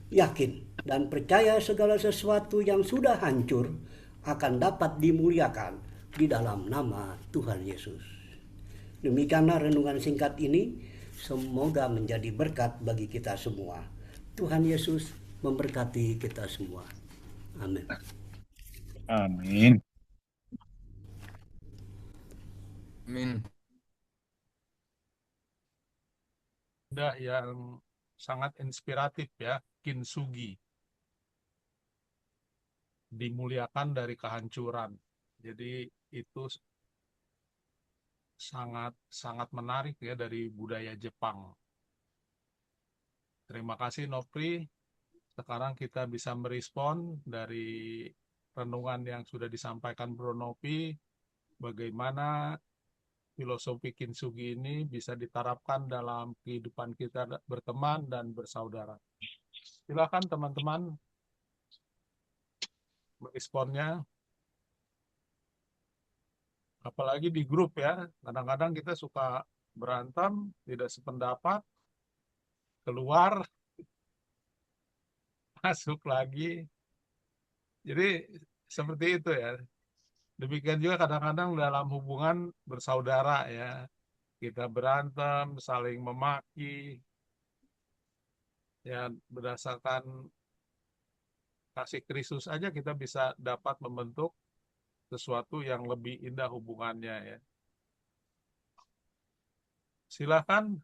Speaker 6: Yakin dan percaya segala sesuatu yang sudah hancur akan dapat dimuliakan di dalam nama Tuhan Yesus. Demikianlah renungan singkat ini, semoga menjadi berkat bagi kita semua. Tuhan Yesus memberkati kita semua. Amin.
Speaker 7: Amin.
Speaker 8: Amin.
Speaker 2: Ada yang sangat inspiratif ya, Kintsugi. Dimuliakan dari kehancuran. Jadi itu sangat menarik ya dari budaya Jepang. Terima kasih Nopri. Sekarang kita bisa merespon dari renungan yang sudah disampaikan Bro Nopi, bagaimana filosofi Kintsugi ini bisa diterapkan dalam kehidupan kita berteman dan bersaudara. Silakan teman-teman meresponnya. Apalagi di grup ya, kadang-kadang kita suka berantem, tidak sependapat, keluar, masuk lagi. Jadi seperti itu ya. Demikian juga kadang-kadang dalam hubungan bersaudara ya. Kita berantem, saling memaki, ya berdasarkan kasih Kristus aja kita bisa dapat membentuk sesuatu yang lebih indah hubungannya ya. Silakan.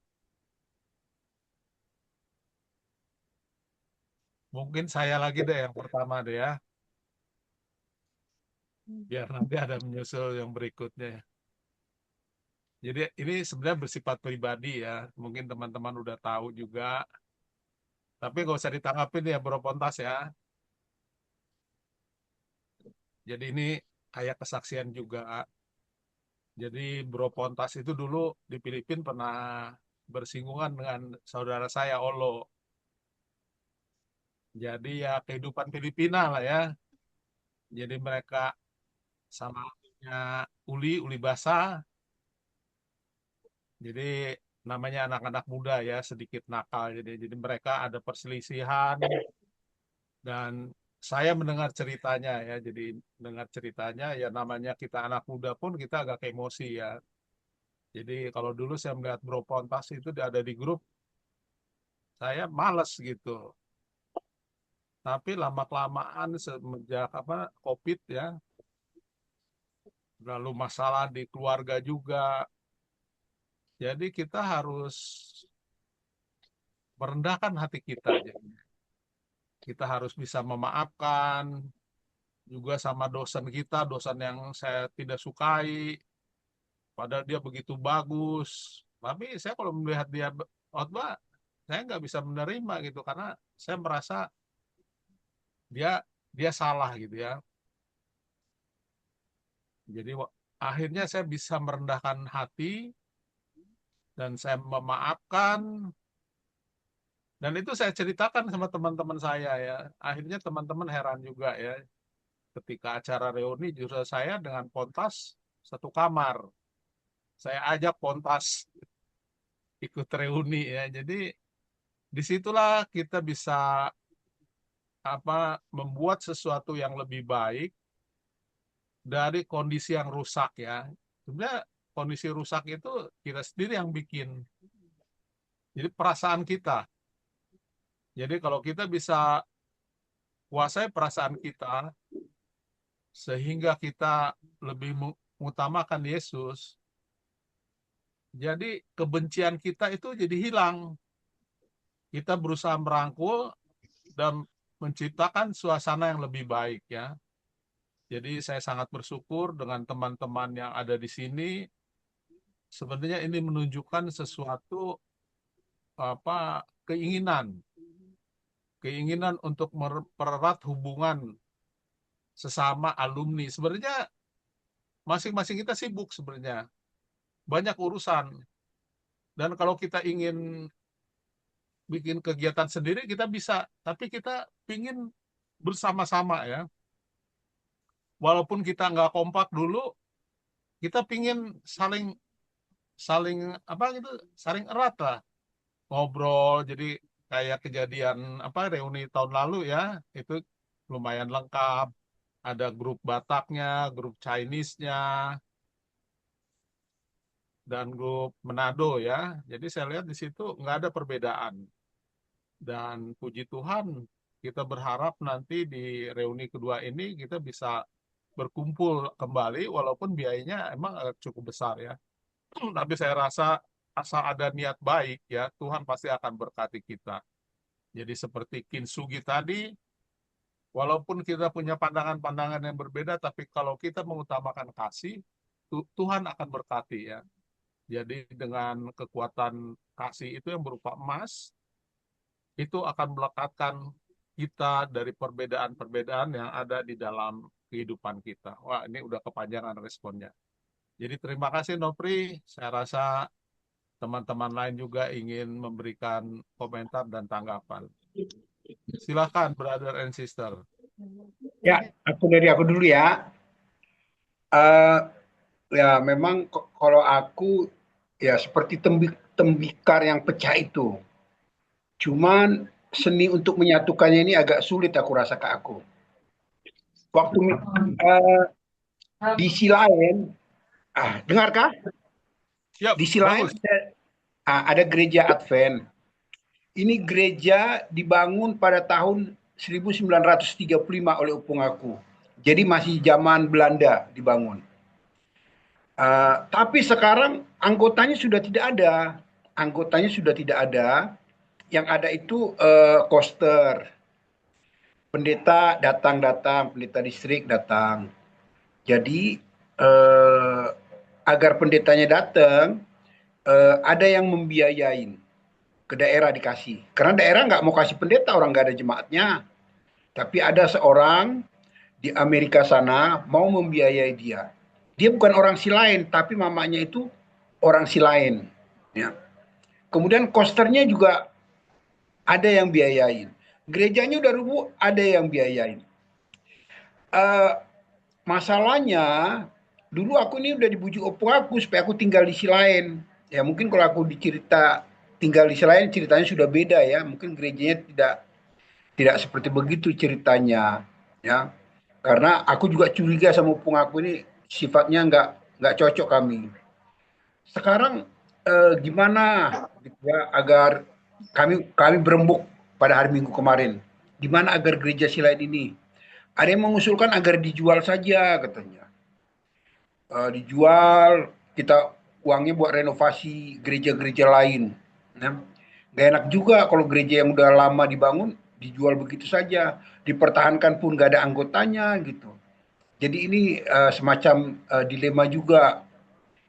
Speaker 2: Mungkin saya lagi deh yang pertama deh ya. Biar nanti ada menyusul yang berikutnya. Jadi ini sebenarnya bersifat pribadi ya. Mungkin teman-teman udah tahu juga. Tapi nggak usah ditanggapin ya Bro Pontas ya. Jadi ini kayak kesaksian juga. Jadi Bro Pontas itu dulu di Filipina pernah bersinggungan dengan saudara saya Olo. Jadi ya kehidupan Filipina lah ya. Jadi mereka sama punya uli basah. Jadi namanya anak-anak muda ya, sedikit nakal. Jadi mereka ada perselisihan dan saya mendengar ceritanya ya. Jadi mendengar ceritanya ya, namanya kita anak muda pun kita agak emosi ya. Jadi kalau dulu saya melihat Bro Pontas itu ada di grup, saya males gitu. Tapi lama-kelamaan semenjak COVID ya, lalu masalah di keluarga juga. Jadi kita harus merendahkan hati kita. Kita harus bisa memaafkan juga sama dosen kita, dosen yang saya tidak sukai. Padahal dia begitu bagus. Tapi saya kalau melihat dia khotbah, saya nggak bisa menerima gitu. Karena saya merasa dia salah gitu ya. Jadi akhirnya saya bisa merendahkan hati dan saya memaafkan, dan itu saya ceritakan sama teman-teman saya ya. Akhirnya teman-teman heran juga ya. Ketika acara reuni justru saya dengan Pontas satu kamar. Saya ajak Pontas ikut reuni ya. Jadi disitulah kita bisa membuat sesuatu yang lebih baik dari kondisi yang rusak ya. Sebenarnya kondisi rusak itu kita sendiri yang bikin. Jadi perasaan kita. Jadi kalau kita bisa kuasai perasaan kita sehingga kita lebih mengutamakan Yesus, jadi kebencian kita itu jadi hilang. Kita berusaha merangkul dan menciptakan suasana yang lebih baik ya. Jadi saya sangat bersyukur dengan teman-teman yang ada di sini. Sebenarnya ini menunjukkan sesuatu keinginan untuk mempererat hubungan sesama alumni. Sebenarnya masing-masing kita sibuk sebenarnya. Banyak urusan. Dan kalau kita ingin bikin kegiatan sendiri kita bisa, tapi kita ingin bersama-sama ya. Walaupun kita nggak kompak dulu, kita ingin saling erat lah, ngobrol. Jadi kayak kejadian reuni tahun lalu ya, itu lumayan lengkap. Ada grup Bataknya, grup Chinese-nya, dan grup Manado ya. Jadi saya lihat di situ nggak ada perbedaan. Dan puji Tuhan, kita berharap nanti di reuni kedua ini kita bisa berkumpul kembali, walaupun biayanya emang cukup besar ya. Tapi saya rasa asal ada niat baik ya, Tuhan pasti akan berkati kita. Jadi seperti Kintsugi tadi, walaupun kita punya pandangan-pandangan yang berbeda, tapi kalau kita mengutamakan kasih, Tuhan akan berkati ya. Jadi dengan kekuatan kasih itu yang berupa emas, itu akan melekatkan kita dari perbedaan-perbedaan yang ada di dalam kehidupan kita. Wah, ini udah kepanjangan responnya. Jadi terima kasih Nopri. Saya rasa teman-teman lain juga ingin memberikan komentar dan tanggapan. Silakan, brother and sister.
Speaker 1: Ya, dari aku dulu ya. Ya, memang kalau aku ya seperti tembikar yang pecah itu. Cuman seni untuk menyatukannya ini agak sulit aku rasa ke aku. Waktu di sisi lain, dengarkah?
Speaker 2: Siap,
Speaker 1: di sisi lain ada gereja Advent. Ini gereja dibangun pada tahun 1935 oleh opung aku. Jadi masih zaman Belanda dibangun. Tapi sekarang anggotanya sudah tidak ada. Yang ada itu koster. Pendeta datang, pendeta distrik datang. Jadi agar pendetanya datang, ada yang membiayain. Ke daerah dikasih. Karena daerah nggak mau kasih pendeta, orang nggak ada jemaatnya. Tapi ada seorang di Amerika sana mau membiayai dia. Dia bukan orang Silain, tapi mamanya itu orang Silain. Ya. Kemudian kosternya juga ada yang biayain. Gerejanya udah rubuh, ada yang biayain. Masalahnya, dulu aku ini udah dibujuk opung aku supaya aku tinggal di Silain. Ya mungkin kalau aku dicerita tinggal di Silain ceritanya sudah beda ya. Mungkin gerejanya tidak seperti begitu ceritanya. Ya. Karena aku juga curiga sama opung aku ini sifatnya nggak cocok kami. Sekarang gimana gitu ya, agar kami berembuk pada hari Minggu kemarin. Gimana agar gereja Silain ini? Ada yang mengusulkan agar dijual saja katanya. Dijual, kita uangnya buat renovasi gereja-gereja lain. Nah, gak enak juga kalau gereja yang udah lama dibangun dijual begitu saja, dipertahankan pun gak ada anggotanya gitu. Jadi ini semacam dilema juga.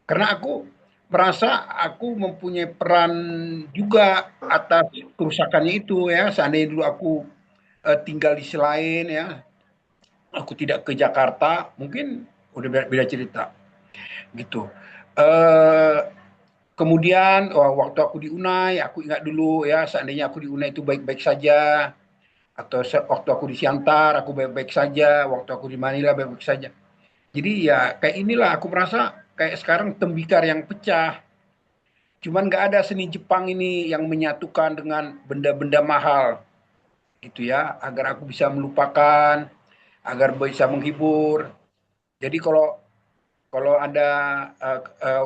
Speaker 1: Karena aku merasa aku mempunyai peran juga atas kerusakannya itu ya. Seandainya dulu aku tinggal di selain ya, aku tidak ke Jakarta, mungkin udah beda cerita gitu. Eh, Kemudian waktu aku di Unai, aku ingat dulu ya, seandainya aku di Unai itu baik-baik saja, atau waktu aku di Siantar aku baik-baik saja, waktu aku di Manila baik-baik saja. Jadi ya kayak inilah aku merasa kayak sekarang tembikar yang pecah. Cuman nggak ada seni Jepang ini yang menyatukan dengan benda-benda mahal gitu ya, agar aku bisa melupakan, agar bisa menghibur. Jadi kalau kalau ada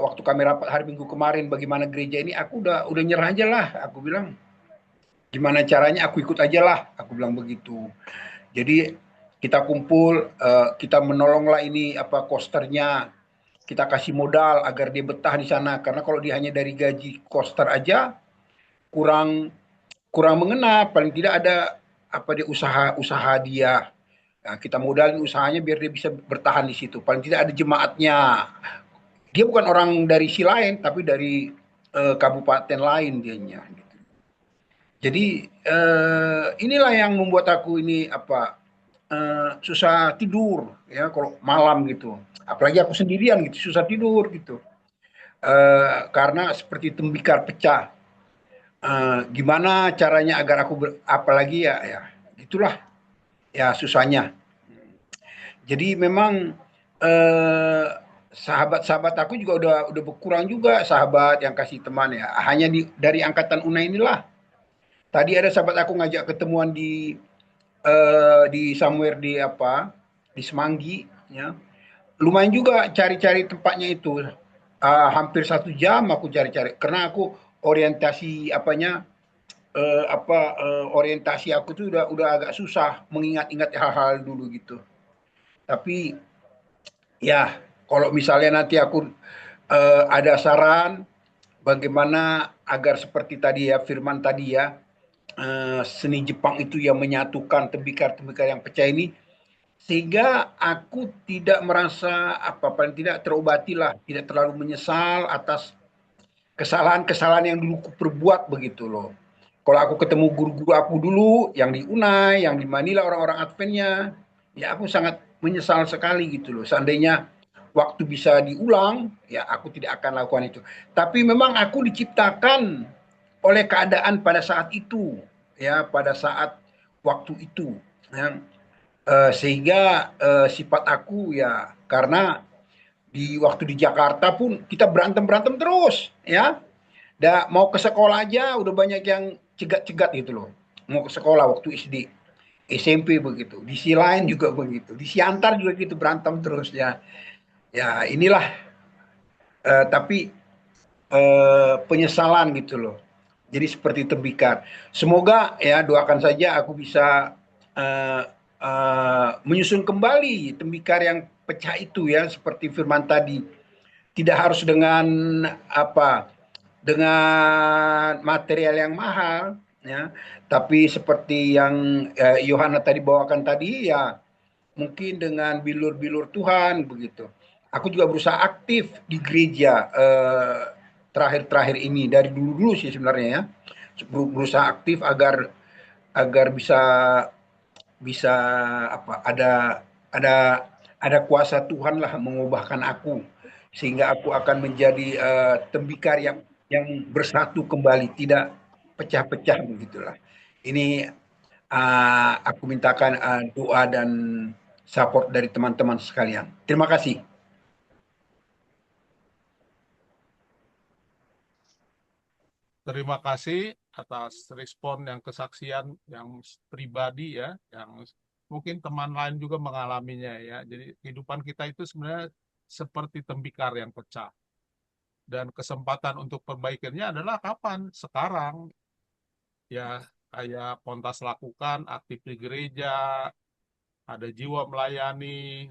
Speaker 1: waktu kami rapat hari Minggu kemarin bagaimana gereja ini, aku udah nyerah aja lah. Aku bilang gimana caranya aku ikut aja lah. Aku bilang begitu. Jadi kita kumpul, kita menolonglah ini apa kosternya, kita kasih modal agar dia betah di sana. Karena kalau dia hanya dari gaji koster aja kurang kurang mengena. Paling tidak ada apa dia usaha dia. Nah, kita modalin usahanya biar dia bisa bertahan di situ. Paling tidak ada jemaatnya. Dia bukan orang dari si lain, tapi dari kabupaten lain dianya. Gitu. Jadi inilah yang membuat aku ini apa susah tidur ya kalau malam gitu. Apalagi aku sendirian gitu susah tidur gitu. Karena seperti tembikar pecah. Gimana caranya agar aku apalagi ya itulah ya susahnya. Jadi memang sahabat-sahabat aku juga udah berkurang juga sahabat yang kasih teman ya. Hanya dari angkatan Unai inilah. Tadi ada sahabat aku ngajak ketemuan di somewhere di apa di Semanggi ya. Lumayan juga cari-cari tempatnya itu. Hampir 1 jam aku cari-cari karena aku orientasi orientasi aku tuh udah agak susah mengingat-ingat hal-hal dulu gitu. Tapi ya kalau misalnya nanti aku ada saran bagaimana agar seperti tadi ya firman tadi ya seni Jepang itu yang menyatukan tembikar-tembikar yang pecah ini sehingga aku tidak merasa apa paling tidak terobati lah, tidak terlalu menyesal atas kesalahan-kesalahan yang dulu ku perbuat begitu loh. Kalau aku ketemu guru-guru aku dulu yang di Unai, yang di Manila orang-orang Adventnya, ya aku sangat menyesal sekali gitu loh. Seandainya waktu bisa diulang, ya aku tidak akan lakukan itu. Tapi memang aku diciptakan oleh keadaan pada saat itu, ya pada saat waktu itu, ya. Sehingga sifat aku ya karena waktu di Jakarta pun kita berantem terus, ya. Mau ke sekolah aja udah banyak yang cegat-cegat gitu loh. Mau ke sekolah waktu SD, SMP begitu. Di si lain juga begitu. Di Siantar juga gitu berantem terus ya. Ya inilah tapi penyesalan gitu loh. Jadi seperti tembikar. Semoga ya doakan saja aku bisa menyusun kembali tembikar yang pecah itu ya seperti firman tadi. Tidak harus dengan dengan material yang mahal ya, tapi seperti yang Yohana tadi bawakan tadi ya mungkin dengan bilur-bilur Tuhan begitu. Aku juga berusaha aktif di gereja terakhir-terakhir ini dari dulu sih sebenarnya ya. Berusaha aktif agar bisa bisa ada kuasa Tuhan lah mengubahkan aku sehingga aku akan menjadi tembikar yang bersatu kembali, tidak pecah-pecah begitulah. Ini aku mintakan doa dan support dari teman-teman sekalian. Terima kasih.
Speaker 2: Terima kasih atas respon yang kesaksian yang pribadi ya, yang mungkin teman lain juga mengalaminya ya. Jadi kehidupan kita itu sebenarnya seperti tembikar yang pecah. Dan kesempatan untuk perbaikannya adalah kapan? Sekarang. Ya, kayak Pontas lakukan, aktif di gereja, ada jiwa melayani.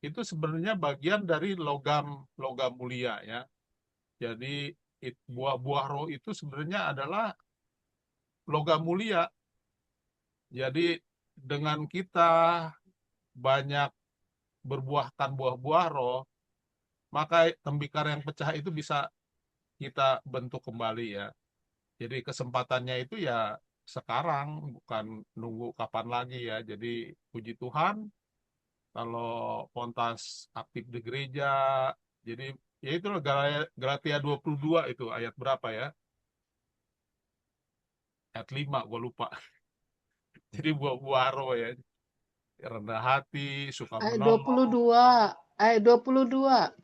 Speaker 2: Itu sebenarnya bagian dari logam mulia ya. Jadi buah-buah roh itu sebenarnya adalah logam mulia. Jadi dengan kita banyak berbuahkan buah-buah roh, maka tembikar yang pecah itu bisa kita bentuk kembali ya. Jadi kesempatannya itu ya sekarang, bukan nunggu kapan lagi ya. Jadi puji Tuhan, kalau Pontas aktif di gereja, jadi ya itu Galatia 22 itu ayat berapa ya? Ayat 5 gue lupa. Jadi buah-buah roh ya, rendah hati, suka
Speaker 9: Ayat
Speaker 2: menolong.
Speaker 9: 22. Ayat 22.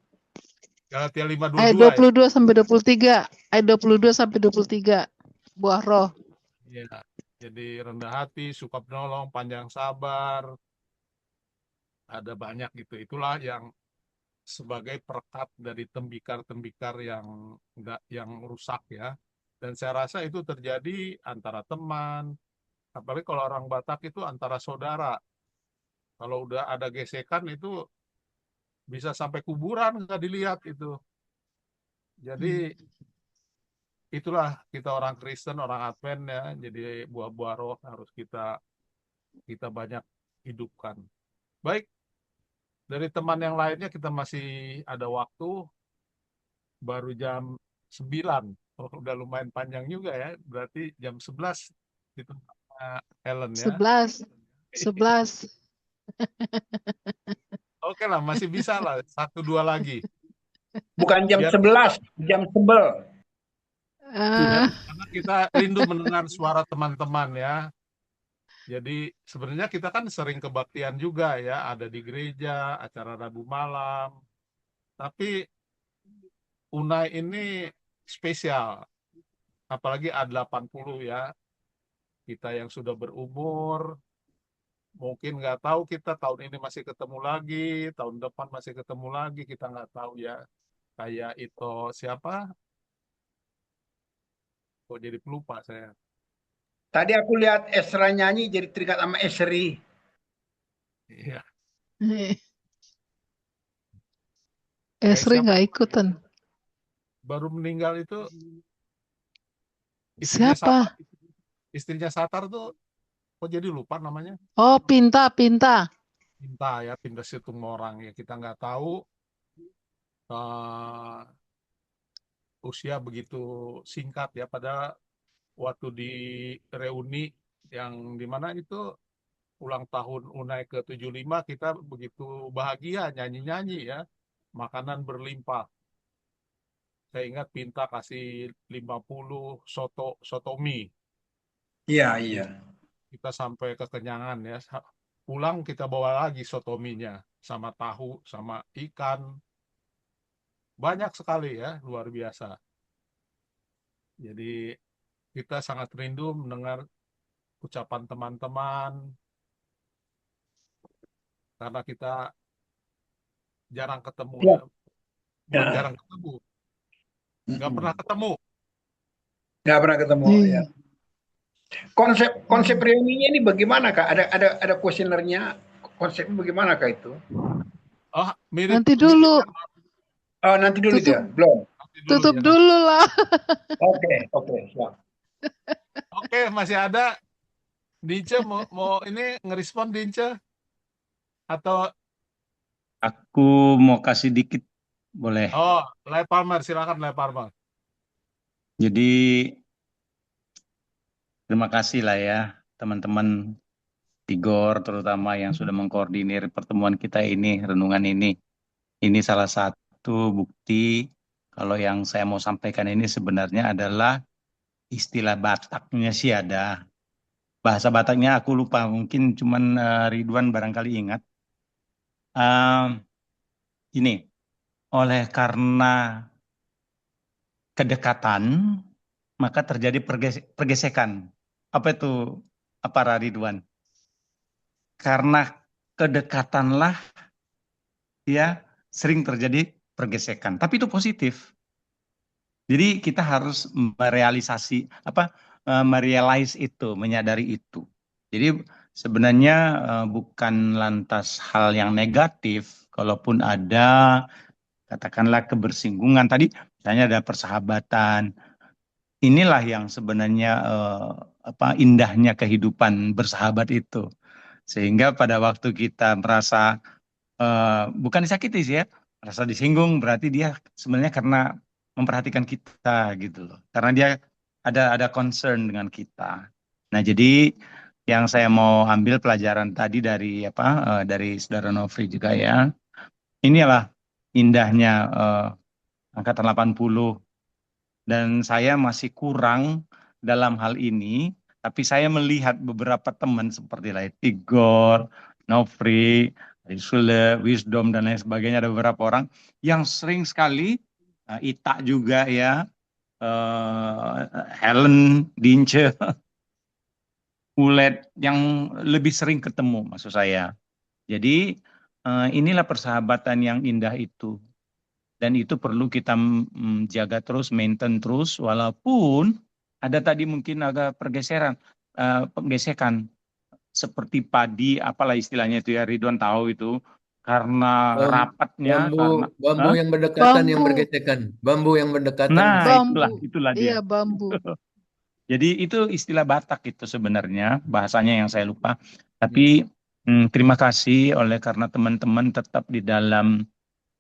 Speaker 2: Galatia
Speaker 9: Ayat
Speaker 2: 5:22 ya.
Speaker 9: 22 sampai 23. Ayat 22 sampai 23. Buah roh.
Speaker 2: Ya, jadi rendah hati, suka menolong, panjang sabar, ada banyak gitu. Itulah yang sebagai perekat dari tembikar-tembikar yang rusak ya. Dan saya rasa itu terjadi antara teman, apalagi kalau orang Batak itu antara saudara. Kalau udah ada gesekan itu bisa sampai kuburan nggak dilihat itu. Jadi itulah kita orang Kristen, orang Advent ya. Jadi buah-buah roh harus kita banyak hidupkan. Baik, dari teman yang lainnya kita masih ada waktu, baru jam 9. Oh, udah lumayan panjang juga ya, berarti jam 11 di tempatnya Ellen ya.
Speaker 9: 11. 11.
Speaker 2: Oke lah, masih bisa lah, 1-2 lagi.
Speaker 1: Bukan jam
Speaker 2: Biar
Speaker 1: 11, jam 11.
Speaker 9: Ah,
Speaker 2: karena kita rindu mendengar suara teman-teman ya. Jadi sebenarnya kita kan sering kebaktian juga ya, ada di gereja, acara Rabu malam. Tapi Unai ini spesial, apalagi A80 ya. Kita yang sudah berumur, mungkin nggak tahu kita tahun ini masih ketemu lagi, tahun depan masih ketemu lagi, kita nggak tahu ya. Kayak itu siapa? Kok jadi pelupa saya.
Speaker 1: Tadi aku lihat Esra nyanyi jadi terikat sama Esri.
Speaker 2: Iya.
Speaker 9: Esri
Speaker 2: Siapa
Speaker 9: nggak ikutan.
Speaker 2: baru meninggal itu istrinya
Speaker 9: Siapa?
Speaker 2: Satar. Istrinya Satar tuh kok jadi lupa namanya?
Speaker 9: Oh, Pinta.
Speaker 2: Pinta ya, Pinta Situmorang ya, kita nggak tahu usia begitu singkat ya, pada waktu di reuni yang dimana itu ulang tahun Unai ke-75, kita begitu bahagia nyanyi-nyanyi ya, makanan berlimpah. Saya ingat Pinta kasih 50 soto mie.
Speaker 1: Iya, iya.
Speaker 2: Kita sampai kekenyangan ya. Pulang kita bawa lagi soto mie-nya sama tahu, sama ikan. Banyak sekali ya, luar biasa. Jadi kita sangat rindu mendengar ucapan teman-teman, karena kita jarang ketemu
Speaker 1: Ya.
Speaker 2: ya. Bukan
Speaker 1: Ya.
Speaker 2: jarang ketemu, nggak pernah ketemu.
Speaker 1: Nggak pernah ketemu. Ya. Konsep reuninya ini bagaimana Kak? Ada kuesionernya. Konsepnya bagaimana Kak itu?
Speaker 2: Oh, mirip.
Speaker 9: Nanti dulu.
Speaker 1: Oh, nanti dulu
Speaker 9: Tutup.
Speaker 1: dia, belum.
Speaker 9: Tutup
Speaker 2: ya,
Speaker 9: dulu lah.
Speaker 1: Oke, siap.
Speaker 2: Oke, masih ada. Dince mau ini ngerespon Dince? Atau
Speaker 7: Aku mau kasih dikit, boleh?
Speaker 2: oh, Lai Palmer, silakan Lai Palmer.
Speaker 7: Jadi terima kasih lah ya teman-teman Tigor, terutama yang sudah mengkoordinir pertemuan kita ini, renungan ini. Ini salah satu bukti kalau yang saya mau sampaikan ini sebenarnya adalah istilah Bataknya sih ada. Bahasa Bataknya aku lupa, mungkin cuman Ridwan barangkali ingat. Ini, oleh karena kedekatan, maka terjadi pergesekan. Apa itu, apa Ridwan? Karena kedekatanlah ya sering terjadi pergesekan. Tapi itu positif. Jadi kita harus merealize itu, menyadari itu. Jadi sebenarnya bukan lantas hal yang negatif, kalaupun ada katakanlah kebersinggungan tadi, misalnya ada persahabatan. Inilah yang sebenarnya indahnya kehidupan bersahabat itu. Sehingga pada waktu kita merasa bukan disakiti sih ya, merasa disinggung, berarti dia sebenarnya karena memperhatikan kita gitu loh. Karena dia ada concern dengan kita. Nah, jadi yang saya mau ambil pelajaran tadi dari dari Saudara Nofri juga ya. Inilah indahnya angkatan 80 dan saya masih kurang dalam hal ini, tapi saya melihat beberapa teman seperti Igor, Nofri, Sule, Wisdom dan lain sebagainya, ada beberapa orang yang sering sekali Ita juga ya, Helen, Dince, Ulet yang lebih sering ketemu maksud saya. Jadi inilah persahabatan yang indah itu. Dan itu perlu kita jaga terus, maintain terus, walaupun ada tadi mungkin agak penggesekan seperti padi, apalah istilahnya itu ya, Ridwan tahu itu, karena rapatnya, karena
Speaker 8: Bambu yang berdekatan yang
Speaker 9: Bambu,
Speaker 8: bergesekan. Bambu yang berdekatan.
Speaker 7: nah
Speaker 9: bambu.
Speaker 7: itulah dia.
Speaker 9: Iya, bambu.
Speaker 7: Jadi itu istilah Batak itu sebenarnya, bahasanya yang saya lupa. Tapi terima kasih karena teman-teman tetap di dalam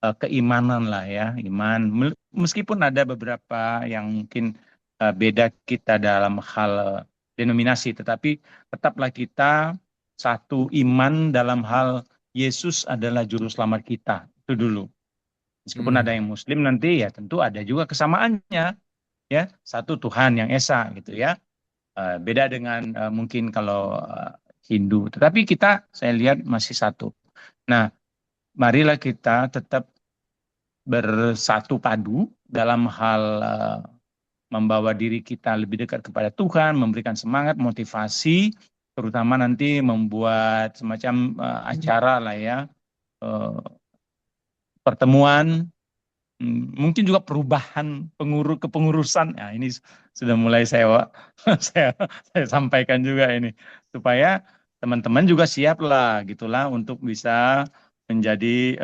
Speaker 7: keimanan lah ya, iman. Meskipun ada beberapa yang mungkin beda kita dalam hal denominasi, tetapi tetaplah kita satu iman dalam hal Yesus adalah juru selamat kita. Itu dulu. Meskipun ada yang Muslim nanti ya tentu ada juga kesamaannya ya, satu Tuhan yang esa gitu ya. Beda dengan mungkin kalau Hindu, tetapi saya lihat masih satu. Nah, marilah kita tetap bersatu padu dalam hal membawa diri kita lebih dekat kepada Tuhan, memberikan semangat, motivasi, terutama nanti membuat semacam acara lah ya, pertemuan, mungkin juga perubahan kepengurusan. Nah, ini sudah mulai saya sampaikan juga ini, supaya teman-teman juga siap lah gitulah untuk bisa menjadi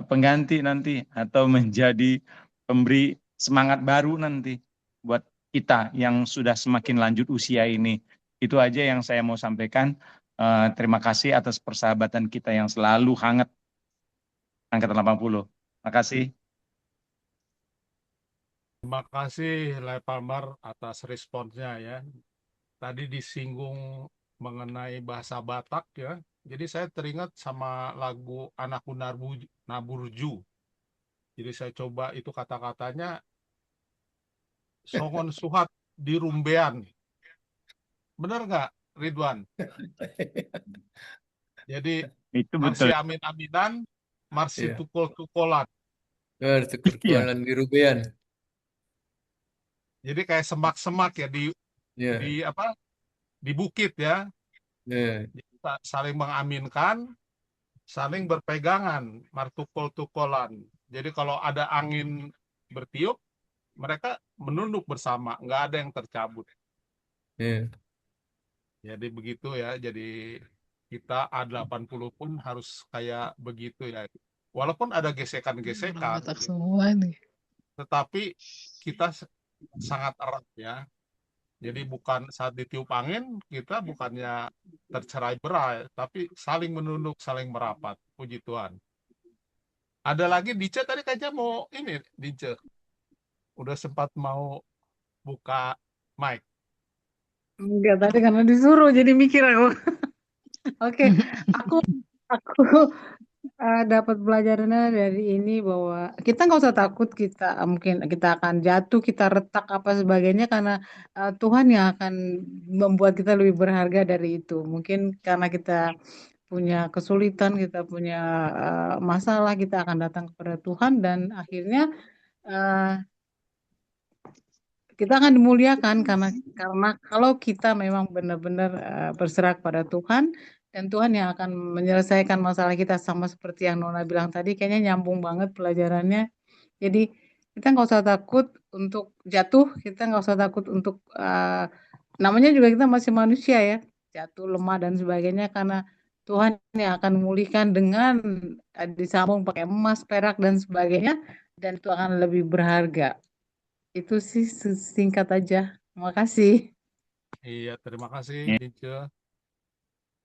Speaker 7: pengganti nanti atau menjadi pemberi semangat baru nanti buat kita yang sudah semakin lanjut usia ini. Itu aja yang saya mau sampaikan. Terima kasih atas persahabatan kita yang selalu hangat angkatan 80. Terima kasih.
Speaker 2: Terima kasih Lai Palmar atas responsnya ya. Tadi disinggung mengenai bahasa Batak ya. Jadi saya teringat sama lagu Anakku Naburju. Jadi saya coba itu kata-katanya, songon suhat di rumbean. Benar nggak, Ridwan? Jadi
Speaker 7: Itu
Speaker 2: marsi
Speaker 7: betul.
Speaker 2: amin-aminan, marsi
Speaker 8: Iya.
Speaker 2: tukol-tukolan.
Speaker 8: Tukulan di Rubean.
Speaker 2: Jadi kayak semak-semak ya
Speaker 8: Iya.
Speaker 2: di bukit ya.
Speaker 8: Iya.
Speaker 2: Jadi saling mengaminkan, saling berpegangan, martukol-tukolan. Jadi kalau ada angin bertiup, mereka menunduk bersama, nggak ada yang tercabut.
Speaker 8: Iya.
Speaker 2: Jadi begitu ya. Jadi kita A80 pun harus kayak begitu ya. Walaupun ada gesekan-gesekan,
Speaker 9: Batak semua nih.
Speaker 2: tetapi kita sangat erat ya. Jadi bukan saat ditiup angin, kita bukannya tercerai-berai, tapi saling menunduk, saling merapat. Puji Tuhan. Ada lagi, Dice tadi kayaknya mau ini, Dice. Udah sempat mau buka mic.
Speaker 10: Enggak, tadi karena disuruh jadi mikir aku. Oke, aku dapat pelajarannya dari ini bahwa kita nggak usah takut mungkin kita akan jatuh, kita retak apa sebagainya karena Tuhan yang akan membuat kita lebih berharga dari itu. Mungkin karena kita punya kesulitan, kita punya masalah, kita akan datang kepada Tuhan dan akhirnya kita akan dimuliakan karena kalau kita memang benar-benar berserah kepada Tuhan dan Tuhan yang akan menyelesaikan masalah kita, sama seperti yang Nona bilang tadi, kayaknya nyambung banget pelajarannya. Jadi kita nggak usah takut untuk jatuh, kita nggak usah takut untuk namanya juga kita masih manusia ya, jatuh, lemah dan sebagainya, karena Tuhan yang akan memulihkan dengan disambung pakai emas, perak dan sebagainya, dan itu akan lebih berharga. Itu sih singkat aja. Terima kasih.
Speaker 2: Iya, terima kasih, Dice.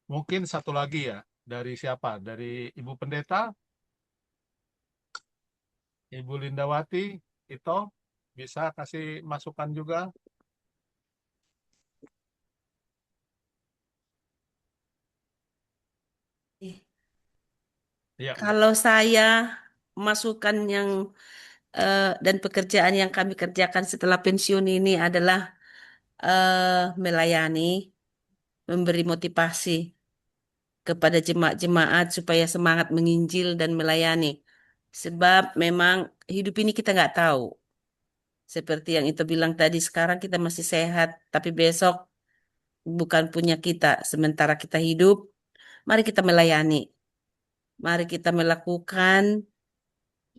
Speaker 2: Mungkin satu lagi ya, dari siapa? Dari Ibu Pendeta? Ibu Lindawati, itu bisa kasih masukan juga? Ya, Bu.
Speaker 11: Kalau saya masukan yang dan pekerjaan yang kami kerjakan setelah pensiun ini adalah melayani, memberi motivasi kepada jemaat-jemaat supaya semangat menginjil dan melayani. Sebab memang hidup ini kita nggak tahu. Seperti yang itu bilang tadi, sekarang kita masih sehat, tapi besok bukan punya kita. Sementara kita hidup, mari kita melayani. Mari kita melakukan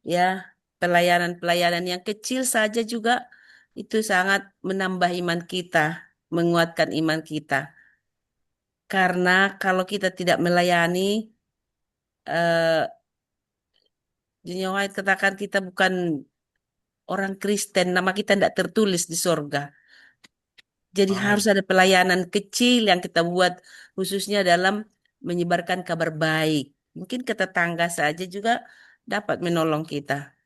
Speaker 11: ya pelayanan-pelayanan yang kecil saja juga itu sangat menambah iman kita, menguatkan iman kita. Karena kalau kita tidak melayani, eh Dunia White katakan kita bukan orang Kristen, nama kita tidak tertulis di sorga. Jadi harus
Speaker 2: Amin.
Speaker 11: ada pelayanan kecil yang kita buat khususnya dalam menyebarkan kabar baik. Mungkin ke tetangga saja juga dapat menolong kita.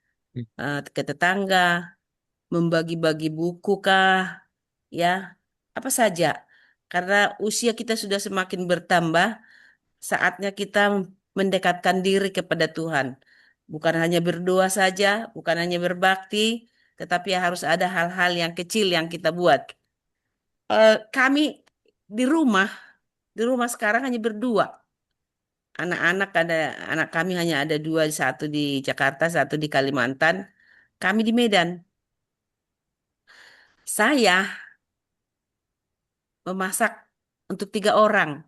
Speaker 11: Ke tetangga, membagi-bagi buku kah, ya, apa saja. Karena usia kita sudah semakin bertambah, saatnya kita mendekatkan diri kepada Tuhan. Bukan hanya berdoa saja, bukan hanya berbakti, tetapi harus ada hal-hal yang kecil yang kita buat. Kami di rumah, sekarang hanya berdua. Anak-anak ada, anak kami hanya ada dua, satu di Jakarta, satu di Kalimantan. Kami di Medan. Saya memasak untuk 3 orang,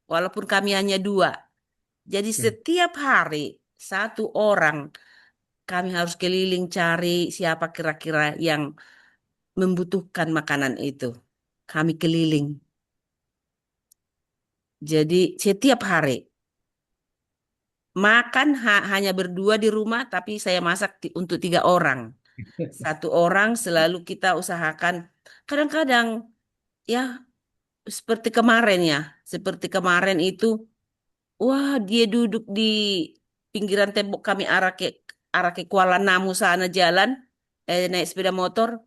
Speaker 11: walaupun kami hanya dua. Jadi setiap hari 1 orang kami harus keliling cari siapa kira-kira yang membutuhkan makanan itu. Kami keliling. Jadi setiap hari makan hanya berdua di rumah, tapi saya masak untuk 3 orang. 1 orang selalu kita usahakan. Kadang-kadang ya seperti kemarin itu, wah dia duduk di pinggiran tembok kami arah ke Kuala Namu sana jalan, naik sepeda motor,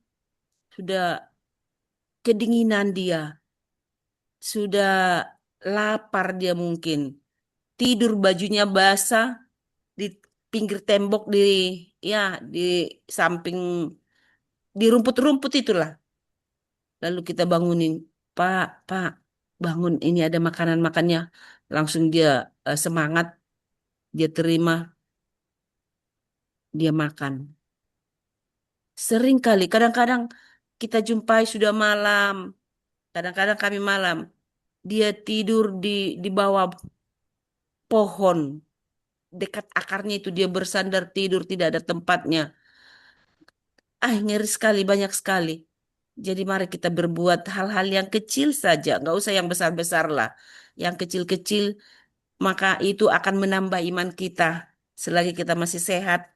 Speaker 11: sudah kedinginan dia, sudah lapar dia mungkin, tidur bajunya basah di pinggir tembok ya di samping di rumput-rumput itulah. Lalu kita bangunin, Pak, Pak, bangun ini ada makanan makannya. Langsung dia semangat, dia terima, dia makan. Sering kali, kadang-kadang kita jumpai sudah malam, kadang-kadang kami malam, dia tidur di bawah pohon, dekat akarnya itu dia bersandar tidur, tidak ada tempatnya. Ngeri sekali, banyak sekali. Jadi mari kita berbuat hal-hal yang kecil saja, nggak usah yang besar-besar lah. Yang kecil-kecil, maka itu akan menambah iman kita. Selagi kita masih sehat,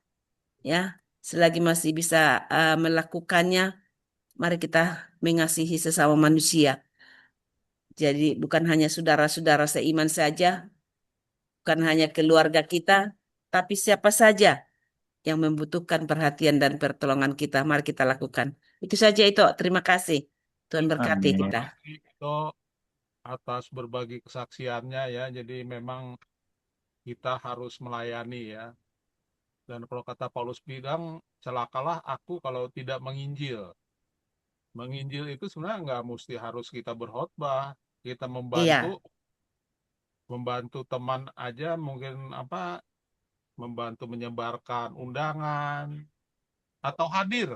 Speaker 11: ya, selagi masih bisa melakukannya, mari kita mengasihi sesama manusia. Jadi bukan hanya saudara-saudara seiman saja, bukan hanya keluarga kita, tapi siapa saja yang membutuhkan perhatian dan pertolongan kita, mari kita lakukan. Itu saja itu. Terima kasih. Tuhan berkati
Speaker 7: Amin.
Speaker 11: kita.
Speaker 2: Itu atas berbagi kesaksiannya ya. Jadi memang kita harus melayani ya. Dan kalau kata Paulus bilang, celakalah aku kalau tidak menginjil. Menginjil itu sebenarnya nggak mesti harus kita berkhotbah. Kita
Speaker 11: Iya.
Speaker 2: membantu teman aja mungkin membantu menyebarkan undangan atau hadir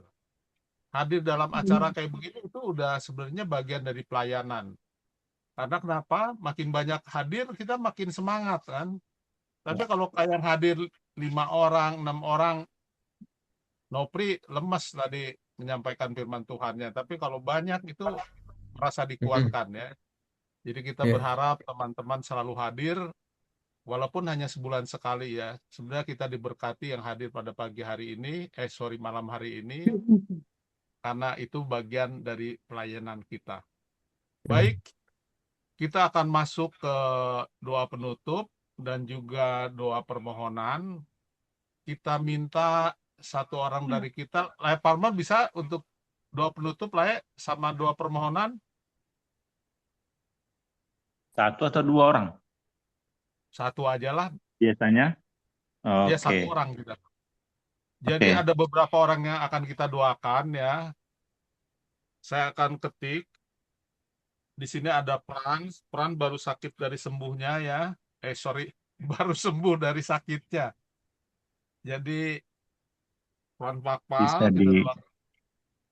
Speaker 2: dalam acara kayak begini itu udah sebenarnya bagian dari pelayanan. Karena kenapa? Makin banyak hadir kita makin semangat kan. Tapi kalau kayak hadir 5 orang, 6 orang, Nopri lemes tadi menyampaikan firman Tuhannya. Tapi kalau banyak itu merasa dikuatkan ya. Jadi kita berharap teman-teman selalu hadir, walaupun hanya sebulan sekali ya. Sebenarnya kita diberkati yang hadir pada pagi hari ini, malam hari ini, karena itu bagian dari pelayanan kita. Baik, kita akan masuk ke doa penutup dan juga doa permohonan. Kita minta satu orang dari kita. Lae Palmer bisa untuk doa penutup Lae sama doa permohonan?
Speaker 7: Satu atau dua orang
Speaker 2: Satu aja lah.
Speaker 7: biasanya?
Speaker 2: Ya
Speaker 7: Oke,
Speaker 2: satu orang kita. Jadi
Speaker 7: oke.
Speaker 2: ada beberapa orang yang akan kita doakan ya. Saya akan ketik. Di sini ada Pran baru sakit dari sembuhnya ya. Sorry, baru sembuh dari sakitnya. Jadi Pran
Speaker 7: Bisa
Speaker 2: Makpal kita doakan.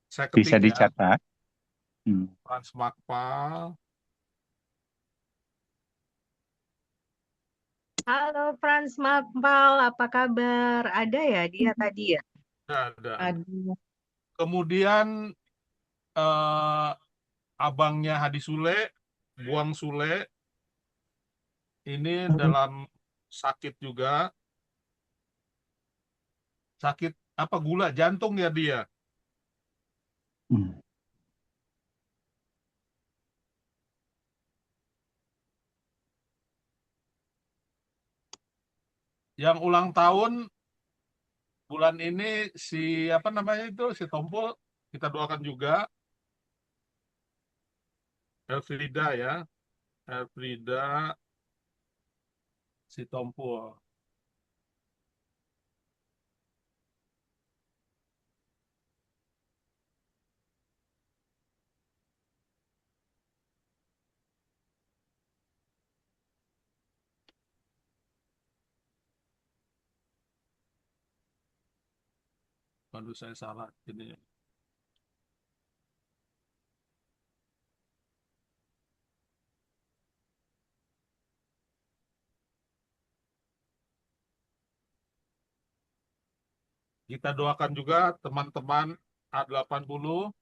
Speaker 2: Saya
Speaker 7: bisa
Speaker 2: ketik ya.
Speaker 7: dicatat.
Speaker 2: Frans Makpal.
Speaker 4: Halo Frans Makpal, apa kabar? Ada ya dia tadi ya?
Speaker 2: Ada.
Speaker 10: Aduh.
Speaker 2: Kemudian abangnya Hadi Sule, Buang Sule, ini dalam sakit juga. Sakit apa gula jantung ya dia. Yang ulang tahun bulan ini si apa namanya itu si Tompul kita doakan juga. Elfrida ya. Elfrida si Tompul. Waduh saya salah ini. Kita doakan juga teman-teman A80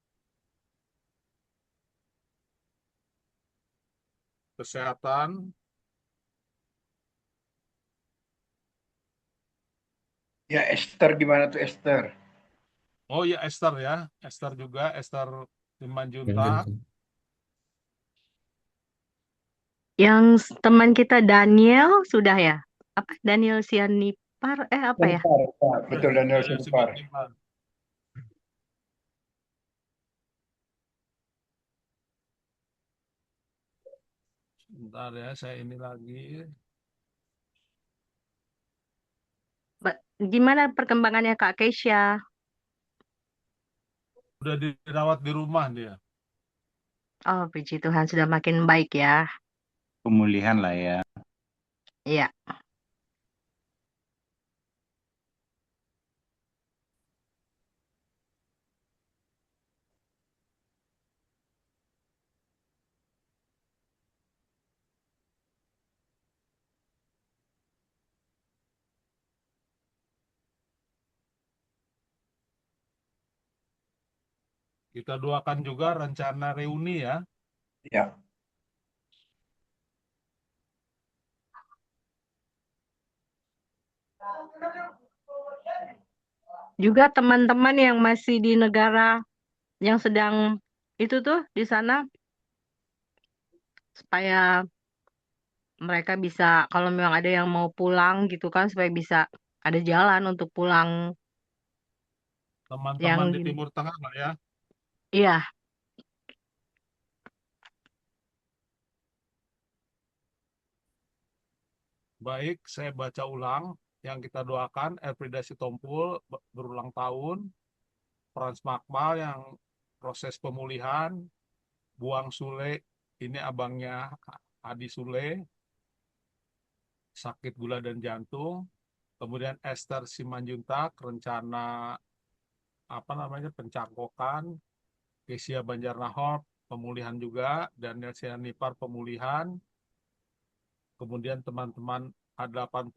Speaker 2: kesehatan.
Speaker 1: Ya Esther gimana tuh Esther?
Speaker 2: Oh ya Esther ya, Esther juga, Esther Simanjuntak.
Speaker 4: Yang teman kita Daniel sudah ya? Apa Daniel Sianipar? Apa ya?
Speaker 1: Betul Daniel Sianipar.
Speaker 2: Sebentar ya, saya ini lagi.
Speaker 4: Gimana perkembangannya Kak Keisha?
Speaker 2: Udah dirawat di rumah dia.
Speaker 4: Oh, puji Tuhan sudah makin baik ya.
Speaker 7: Pemulihan lah ya.
Speaker 4: Iya.
Speaker 2: Kita doakan juga rencana reuni ya.
Speaker 1: Ya.
Speaker 4: Juga teman-teman yang masih di negara yang sedang itu tuh di sana supaya mereka bisa kalau memang ada yang mau pulang gitu kan supaya bisa ada jalan untuk pulang.
Speaker 2: Teman-teman di
Speaker 4: Yang
Speaker 2: Timur Tengah Mbak ya.
Speaker 4: iya.
Speaker 2: Baik, saya baca ulang yang kita doakan Elfrida Sitompul berulang tahun, Frans Makmal yang proses pemulihan, Buang Sule ini abangnya Adi Sule, sakit gula dan jantung, kemudian Esther Simanjuntak rencana apa namanya pencangkokan, Kesia Banjarnahor pemulihan juga, dan Nelsia Nipar pemulihan, kemudian teman-teman A80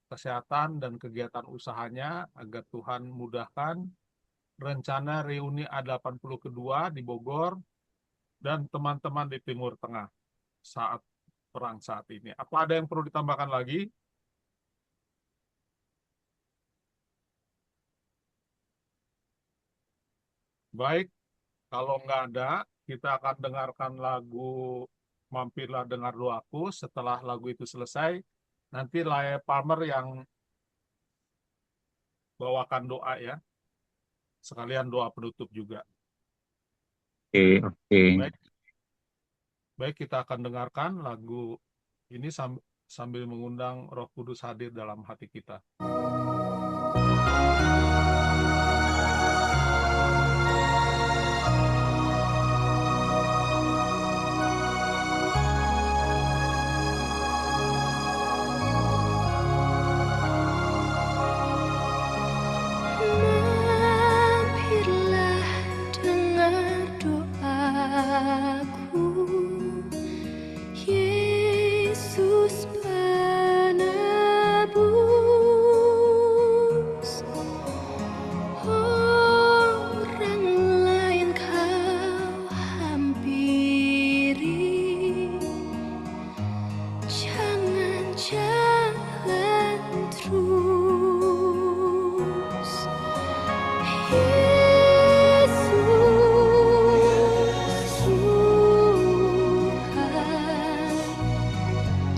Speaker 2: kesehatan dan kegiatan usahanya agar Tuhan mudahkan, rencana reuni A80 kedua di Bogor, dan teman-teman di Timur Tengah saat perang saat ini. Apa ada yang perlu ditambahkan lagi? Baik, kalau nggak ada, kita akan dengarkan lagu Mampirlah Dengar Doaku. Setelah lagu itu selesai, nanti Lae Palmer yang bawakan doa ya. Sekalian doa penutup juga.
Speaker 7: Oke.
Speaker 2: Baik, baik kita akan dengarkan lagu ini sambil mengundang Roh Kudus hadir dalam hati kita.
Speaker 12: Mampirlah dengar doaku, Yesus penebus. Orang lain kau hampiri, jangan jalan terus. Yesus Tuhan,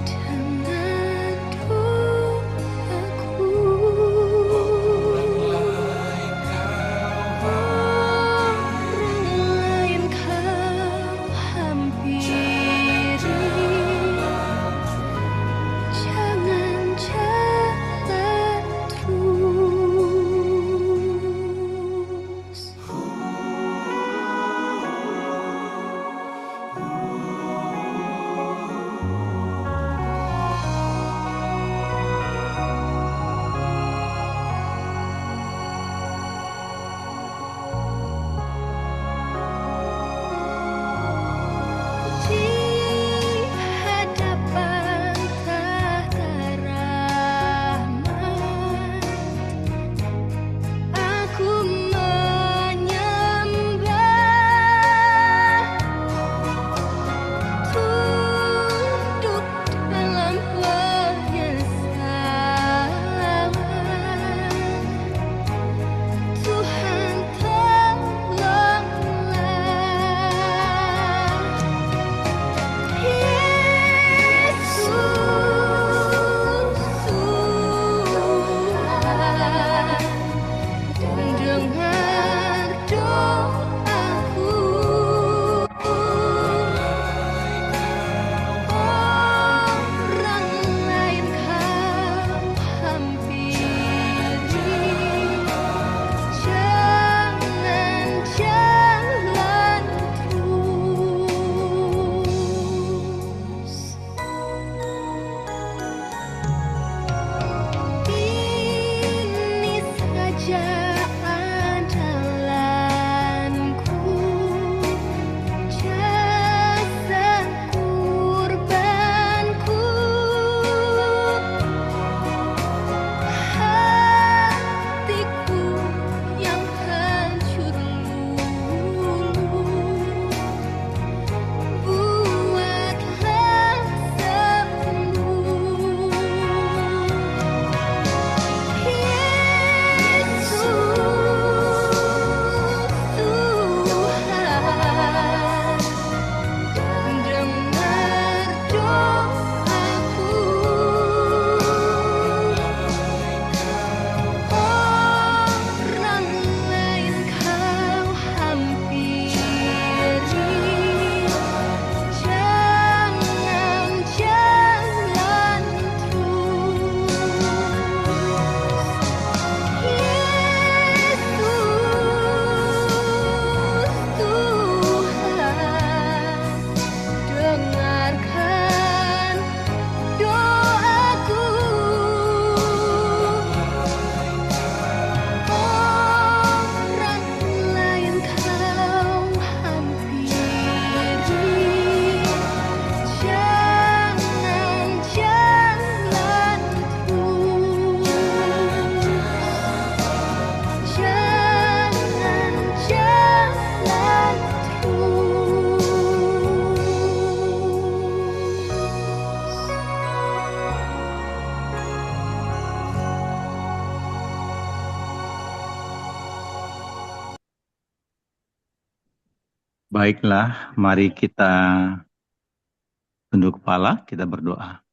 Speaker 12: dengar doaku. Orang lain kau hampiri, jangan jalan terus. Di hadapan tahta rahmat, aku menyembah, tunduk dalam penyesalan. Tuhan tolonglah. Yesus Tuhan, dengar doaku. Orang lain kau hampiri, jangan jalan terus. Ini saja andalanku, jasa kurbanku, hatiku yang hancur lulu, buatlah sembuh. Yesus Tuhan, dengar doaku. Orang lain kau hampiri, jangan jalan terus. Yesus Tuhan, dengarkan doaku. Orang lain kau hampiri, jangan jalan terus. Jangan jalan terus.
Speaker 7: Baiklah, mari kita tunduk kepala, kita berdoa.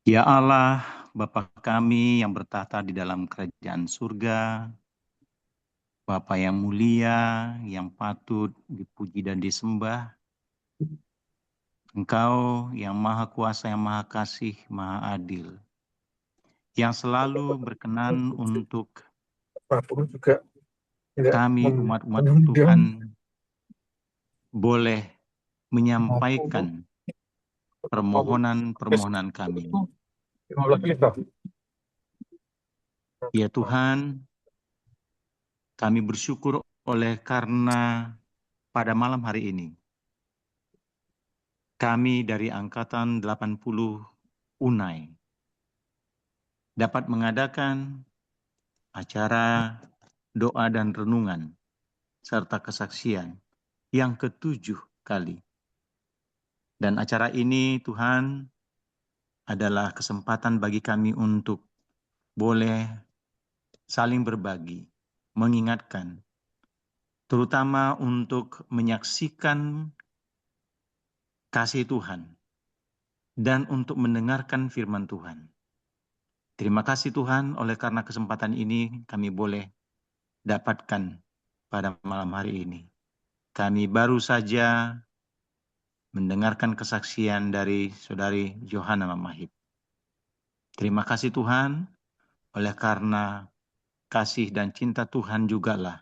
Speaker 7: Ya Allah, Bapa kami yang bertahta di dalam kerajaan surga, Bapa yang mulia, yang patut dipuji dan disembah, Engkau yang maha kuasa, yang maha kasih, maha adil, yang selalu berkenan untuk
Speaker 13: juga tidak
Speaker 7: kami umat-umat
Speaker 13: menundang
Speaker 7: Tuhan boleh menyampaikan permohonan-permohonan kami.
Speaker 13: 15 juta.
Speaker 7: Ya Tuhan, kami bersyukur oleh karena pada malam hari ini, kami dari Angkatan 80 UNAI dapat mengadakan acara doa dan renungan serta kesaksian yang ke-7 kali. Dan acara ini Tuhan adalah kesempatan bagi kami untuk boleh saling berbagi, mengingatkan, terutama untuk menyaksikan kasih Tuhan dan untuk mendengarkan firman Tuhan. Terima kasih Tuhan, oleh karena kesempatan ini kami boleh dapatkan pada malam hari ini. Kami baru saja mendengarkan kesaksian dari Saudari Johanna Mamahit. Terima kasih Tuhan, oleh karena kasih dan cinta Tuhan jugalah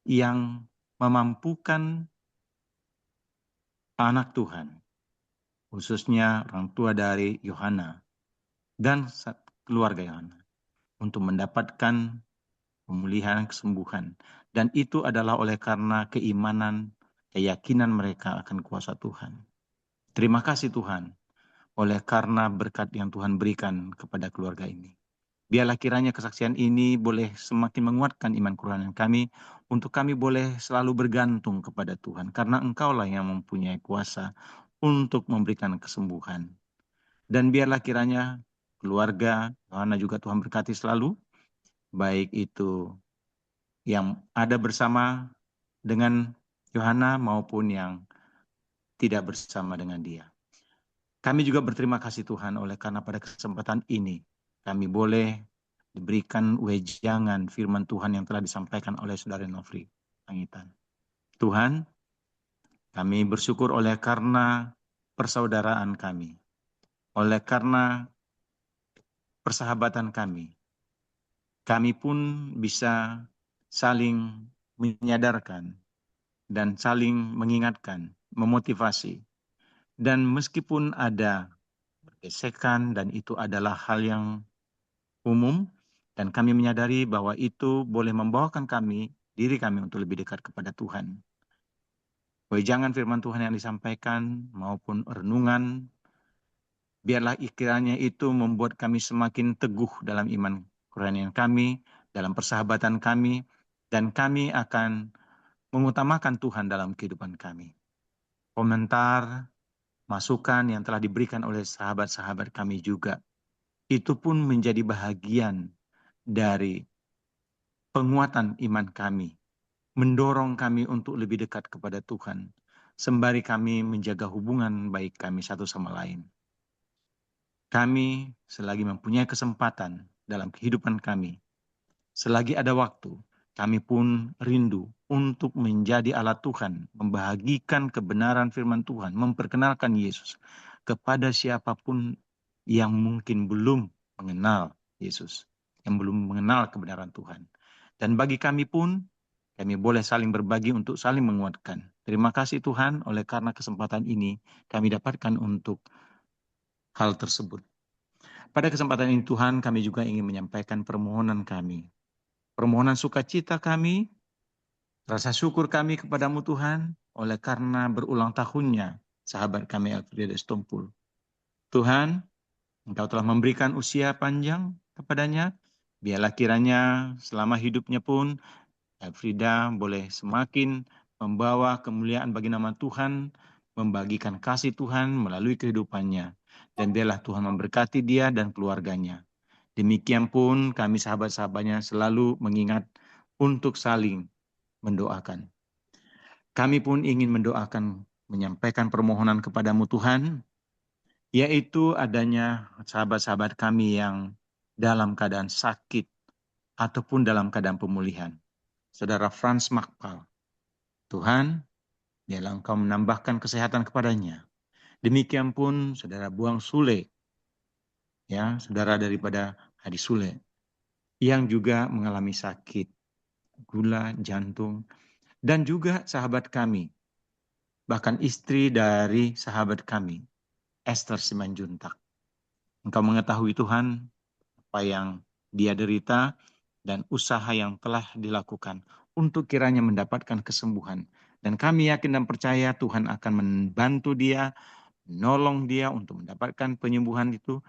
Speaker 7: yang memampukan anak Tuhan, khususnya orang tua dari Yohana dan keluarga Yohana, untuk mendapatkan pemulihan, kesembuhan. Dan itu adalah oleh karena keimanan, keyakinan mereka akan kuasa Tuhan. Terima kasih Tuhan, oleh karena berkat yang Tuhan berikan kepada keluarga ini. Biarlah kiranya kesaksian ini boleh semakin menguatkan iman kerohanian kami, untuk kami boleh selalu bergantung kepada Tuhan, karena Engkaulah yang mempunyai kuasa untuk memberikan kesembuhan. Dan biarlah kiranya keluarga Yohana juga Tuhan berkati selalu, baik itu yang ada bersama dengan Yohana maupun yang tidak bersama dengan dia. Kami juga berterima kasih Tuhan oleh karena pada kesempatan ini kami boleh diberikan wejangan firman Tuhan yang telah disampaikan oleh Saudara Nofri Pangitan. Tuhan, kami bersyukur oleh karena persaudaraan kami, oleh karena persahabatan kami. Kami pun bisa saling menyadarkan dan saling mengingatkan, memotivasi. Dan meskipun ada pergesekan dan itu adalah hal yang umum, dan kami menyadari bahwa itu boleh membawakan diri kami untuk lebih dekat kepada Tuhan. Wejangan firman Tuhan yang disampaikan maupun renungan, biarlah kiranya itu membuat kami semakin teguh dalam iman kerohanian kami, dalam persahabatan kami, dan kami akan mengutamakan Tuhan dalam kehidupan kami. Komentar, masukan yang telah diberikan oleh sahabat-sahabat kami juga, itu pun menjadi bahagian dari penguatan iman kami, mendorong kami untuk lebih dekat kepada Tuhan, sembari kami menjaga hubungan baik kami satu sama lain. Kami selagi mempunyai kesempatan dalam kehidupan kami, selagi ada waktu, kami pun rindu untuk menjadi alat Tuhan, membahagikan kebenaran firman Tuhan, memperkenalkan Yesus kepada siapapun yang mungkin belum mengenal Yesus, yang belum mengenal kebenaran Tuhan. Dan bagi kami pun, kami boleh saling berbagi untuk saling menguatkan. Terima kasih Tuhan, oleh karena kesempatan ini kami dapatkan untuk hal tersebut. Pada kesempatan ini Tuhan, kami juga ingin menyampaikan permohonan kami. Permohonan sukacita kami, rasa syukur kami kepadamu Tuhan, oleh karena berulang tahunnya sahabat kami Elfrida Stompul. Tuhan, Engkau telah memberikan usia panjang kepadanya, biarlah kiranya selama hidupnya pun Elfrida boleh semakin membawa kemuliaan bagi nama Tuhan, membagikan kasih Tuhan melalui kehidupannya, dan biarlah Tuhan memberkati dia dan keluarganya. Demikian pun kami sahabat-sahabatnya selalu mengingat untuk saling mendoakan. Kami pun ingin mendoakan, menyampaikan permohonan kepadamu Tuhan, yaitu adanya sahabat-sahabat kami yang dalam keadaan sakit ataupun dalam keadaan pemulihan. Saudara Franz Makpal, Tuhan, biarlah Engkau menambahkan kesehatan kepadanya. Demikian pun saudara Buang Sule, ya, saudara daripada Hadi Sule, yang juga mengalami sakit, gula, jantung, dan juga sahabat kami, bahkan istri dari sahabat kami, Esther Simanjuntak. Engkau mengetahui Tuhan apa yang dia derita dan usaha yang telah dilakukan untuk kiranya mendapatkan kesembuhan. Dan kami yakin dan percaya Tuhan akan membantu dia, menolong dia untuk mendapatkan penyembuhan itu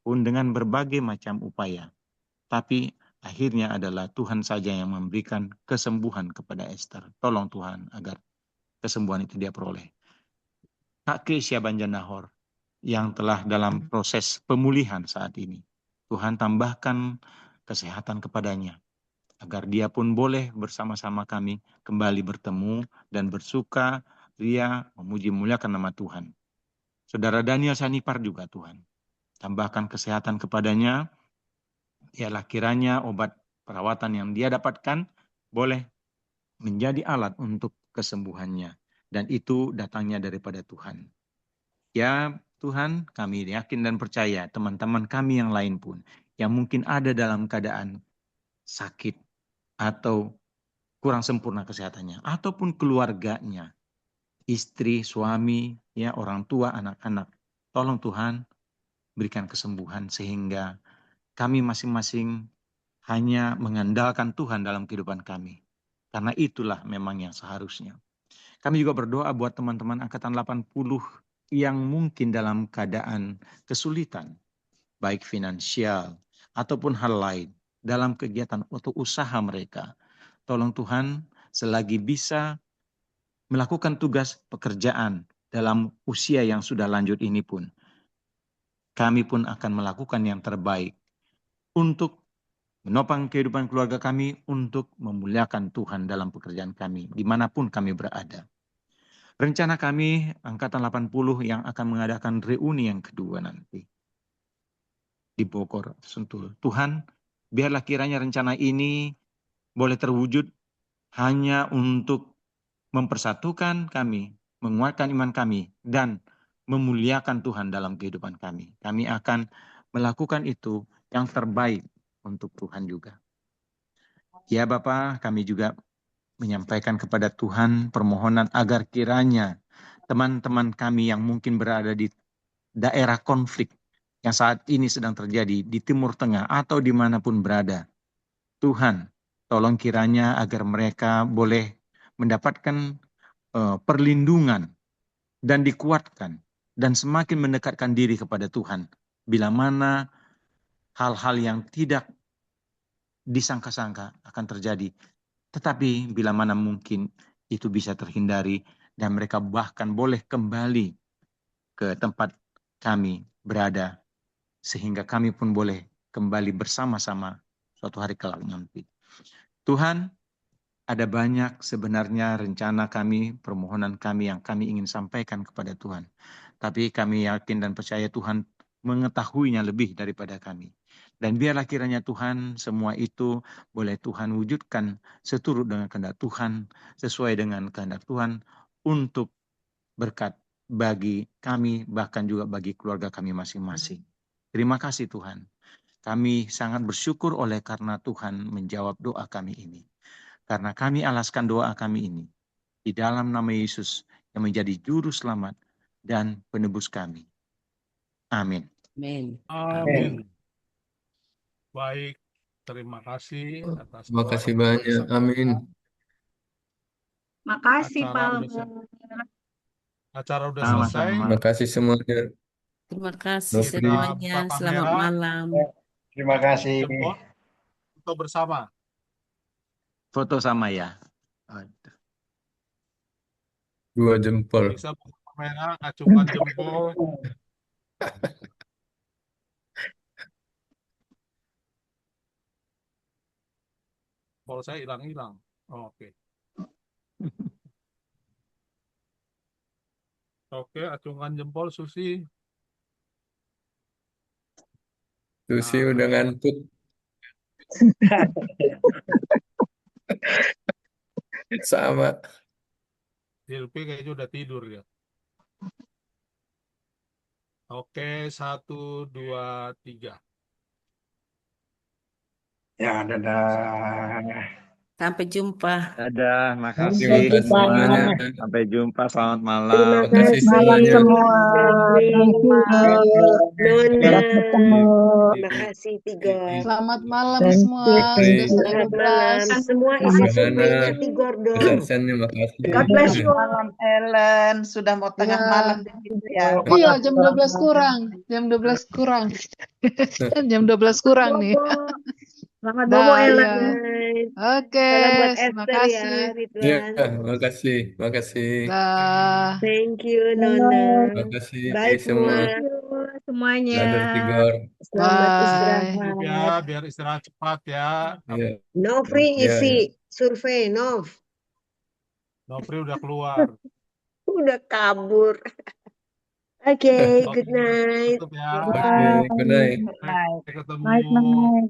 Speaker 7: pun dengan berbagai macam upaya. Tapi akhirnya adalah Tuhan saja yang memberikan kesembuhan kepada Esther. Tolong Tuhan agar kesembuhan itu dia peroleh. Kak Kesia Banjarnahor yang telah dalam proses pemulihan saat ini. Tuhan tambahkan kesehatan kepadanya, agar dia pun boleh bersama-sama kami kembali bertemu dan bersuka ria memuji muliakan nama Tuhan. Saudara Daniel Sanipar juga Tuhan, tambahkan kesehatan kepadanya, ialah kiranya obat perawatan yang dia dapatkan boleh menjadi alat untuk kesembuhannya. Dan itu datangnya daripada Tuhan. Ya Tuhan, kami yakin dan percaya teman-teman kami yang lain pun yang mungkin ada dalam keadaan sakit atau kurang sempurna kesehatannya ataupun keluarganya, istri, suami, ya orang tua, anak-anak. Tolong Tuhan berikan kesembuhan sehingga kami masing-masing hanya mengandalkan Tuhan dalam kehidupan kami. Karena itulah memang yang seharusnya. Kami juga berdoa buat teman-teman Angkatan 80 yang mungkin dalam keadaan kesulitan, baik finansial ataupun hal lain, dalam kegiatan atau usaha mereka. Tolong Tuhan, selagi bisa melakukan tugas pekerjaan dalam usia yang sudah lanjut ini pun, kami pun akan melakukan yang terbaik untuk menopang kehidupan keluarga kami, untuk memuliakan Tuhan dalam pekerjaan kami, dimanapun kami berada. Rencana kami Angkatan 80 yang akan mengadakan reuni yang kedua nanti di Bogor, Sentul. Tuhan, biarlah kiranya rencana ini boleh terwujud hanya untuk mempersatukan kami, menguatkan iman kami, dan memuliakan Tuhan dalam kehidupan kami. Kami akan melakukan itu yang terbaik untuk Tuhan juga. Ya Bapa, kami juga menyampaikan kepada Tuhan permohonan agar kiranya teman-teman kami yang mungkin berada di daerah konflik yang saat ini sedang terjadi di Timur Tengah atau dimanapun berada. Tuhan, tolong kiranya agar mereka boleh mendapatkan perlindungan dan dikuatkan dan semakin mendekatkan diri kepada Tuhan. Bila mana hal-hal yang tidak disangka-sangka akan terjadi, tetapi bila mana mungkin itu bisa terhindari dan mereka bahkan boleh kembali ke tempat kami berada sehingga kami pun boleh kembali bersama-sama suatu hari kelak nanti. Tuhan, ada banyak sebenarnya rencana kami, permohonan kami yang kami ingin sampaikan kepada Tuhan. Tapi kami yakin dan percaya Tuhan mengetahuinya lebih daripada kami. Dan biarlah kiranya Tuhan semua itu boleh Tuhan wujudkan seturut dengan kehendak Tuhan, sesuai dengan kehendak Tuhan untuk berkat bagi kami, bahkan juga bagi keluarga kami masing-masing. Terima kasih Tuhan. Kami sangat bersyukur oleh karena Tuhan menjawab doa kami ini. Karena kami alaskan doa kami ini di dalam nama Yesus yang menjadi juru selamat dan penebus kami. Amin.
Speaker 11: Amin.
Speaker 2: Amin. Baik, terima kasih atas
Speaker 8: Terima
Speaker 2: doa
Speaker 8: kasih
Speaker 2: yang
Speaker 8: banyak.
Speaker 2: disampaikan.
Speaker 8: Amin.
Speaker 4: Makasih
Speaker 2: Acara
Speaker 4: Pak
Speaker 2: udah
Speaker 4: Albert.
Speaker 2: Acara udah
Speaker 7: Sama-sama.
Speaker 2: selesai.
Speaker 8: Terima kasih semuanya.
Speaker 11: Terima kasih
Speaker 8: Nofri.
Speaker 2: Kita
Speaker 11: semuanya.
Speaker 2: buka
Speaker 11: Selamat
Speaker 2: kamera,
Speaker 11: malam.
Speaker 1: Terima kasih.
Speaker 2: jempol, foto bersama.
Speaker 7: Foto sama ya.
Speaker 8: Dua jempol.
Speaker 2: Bisa buka kamera, acungkan jempol. Jempol saya hilang-hilang. Oh, oke. Oke, acungkan jempol Susi.
Speaker 8: Susi
Speaker 2: Nah,
Speaker 8: udah ngantuk. Sama.
Speaker 2: Silpi kayaknya udah tidur ya. Oke, 1, 2, 3.
Speaker 1: Ya, dadah.
Speaker 11: Sampai jumpa.
Speaker 7: Dadah,
Speaker 8: Terima
Speaker 7: makasih
Speaker 8: kasih semuanya.
Speaker 7: semuanya. Sampai jumpa, selamat malam.
Speaker 14: Terima
Speaker 8: Makasih
Speaker 14: kasih
Speaker 10: Malam
Speaker 8: semuanya.
Speaker 10: semua.
Speaker 14: Silvi,
Speaker 10: Thank you.
Speaker 14: Nona,
Speaker 10: Sampai ketemu.
Speaker 14: makasih Tigor.
Speaker 10: Selamat malam
Speaker 9: Thank
Speaker 10: semua.
Speaker 9: you.
Speaker 10: Sudah
Speaker 8: Baik.
Speaker 14: Selamat malam.
Speaker 10: 1:12.
Speaker 14: Semua isi
Speaker 8: Yohana,
Speaker 14: surveinya Tigor dong.
Speaker 8: Besarsannya makasih.
Speaker 14: God bless you all.
Speaker 15: Malam Ellen, sudah mau tengah
Speaker 10: Ya.
Speaker 15: malam di situ ya.
Speaker 10: Iya, jam 12 kurang. Jam 12 kurang. Jam 12 kurang nih.
Speaker 14: Bobo. Selamat bobo
Speaker 10: Dah,
Speaker 14: Ellen.
Speaker 10: ya. Oke,
Speaker 14: Salam buat
Speaker 10: terima
Speaker 14: Esther ya,
Speaker 10: kasih.
Speaker 8: Ya,
Speaker 14: Ridwan.
Speaker 8: makasih, makasih,
Speaker 10: Dah.
Speaker 14: Thank you Nona.
Speaker 8: makasih
Speaker 14: Baik
Speaker 8: semua.
Speaker 14: semua.
Speaker 4: Semuanya.
Speaker 8: Brother Tigor.
Speaker 14: Selamat
Speaker 10: Bye.
Speaker 14: istirahat.
Speaker 2: Sip ya, biar istirahat cepat ya.
Speaker 8: Ya,
Speaker 14: Nofri
Speaker 8: ya, ya.
Speaker 14: isi survei, Nov.
Speaker 2: Nopri udah keluar.
Speaker 14: Udah kabur. Oke,
Speaker 2: Oke,
Speaker 14: good night.
Speaker 2: tutup ya.
Speaker 8: Oke, good night.
Speaker 2: Sampai ketemu.
Speaker 9: Night, night.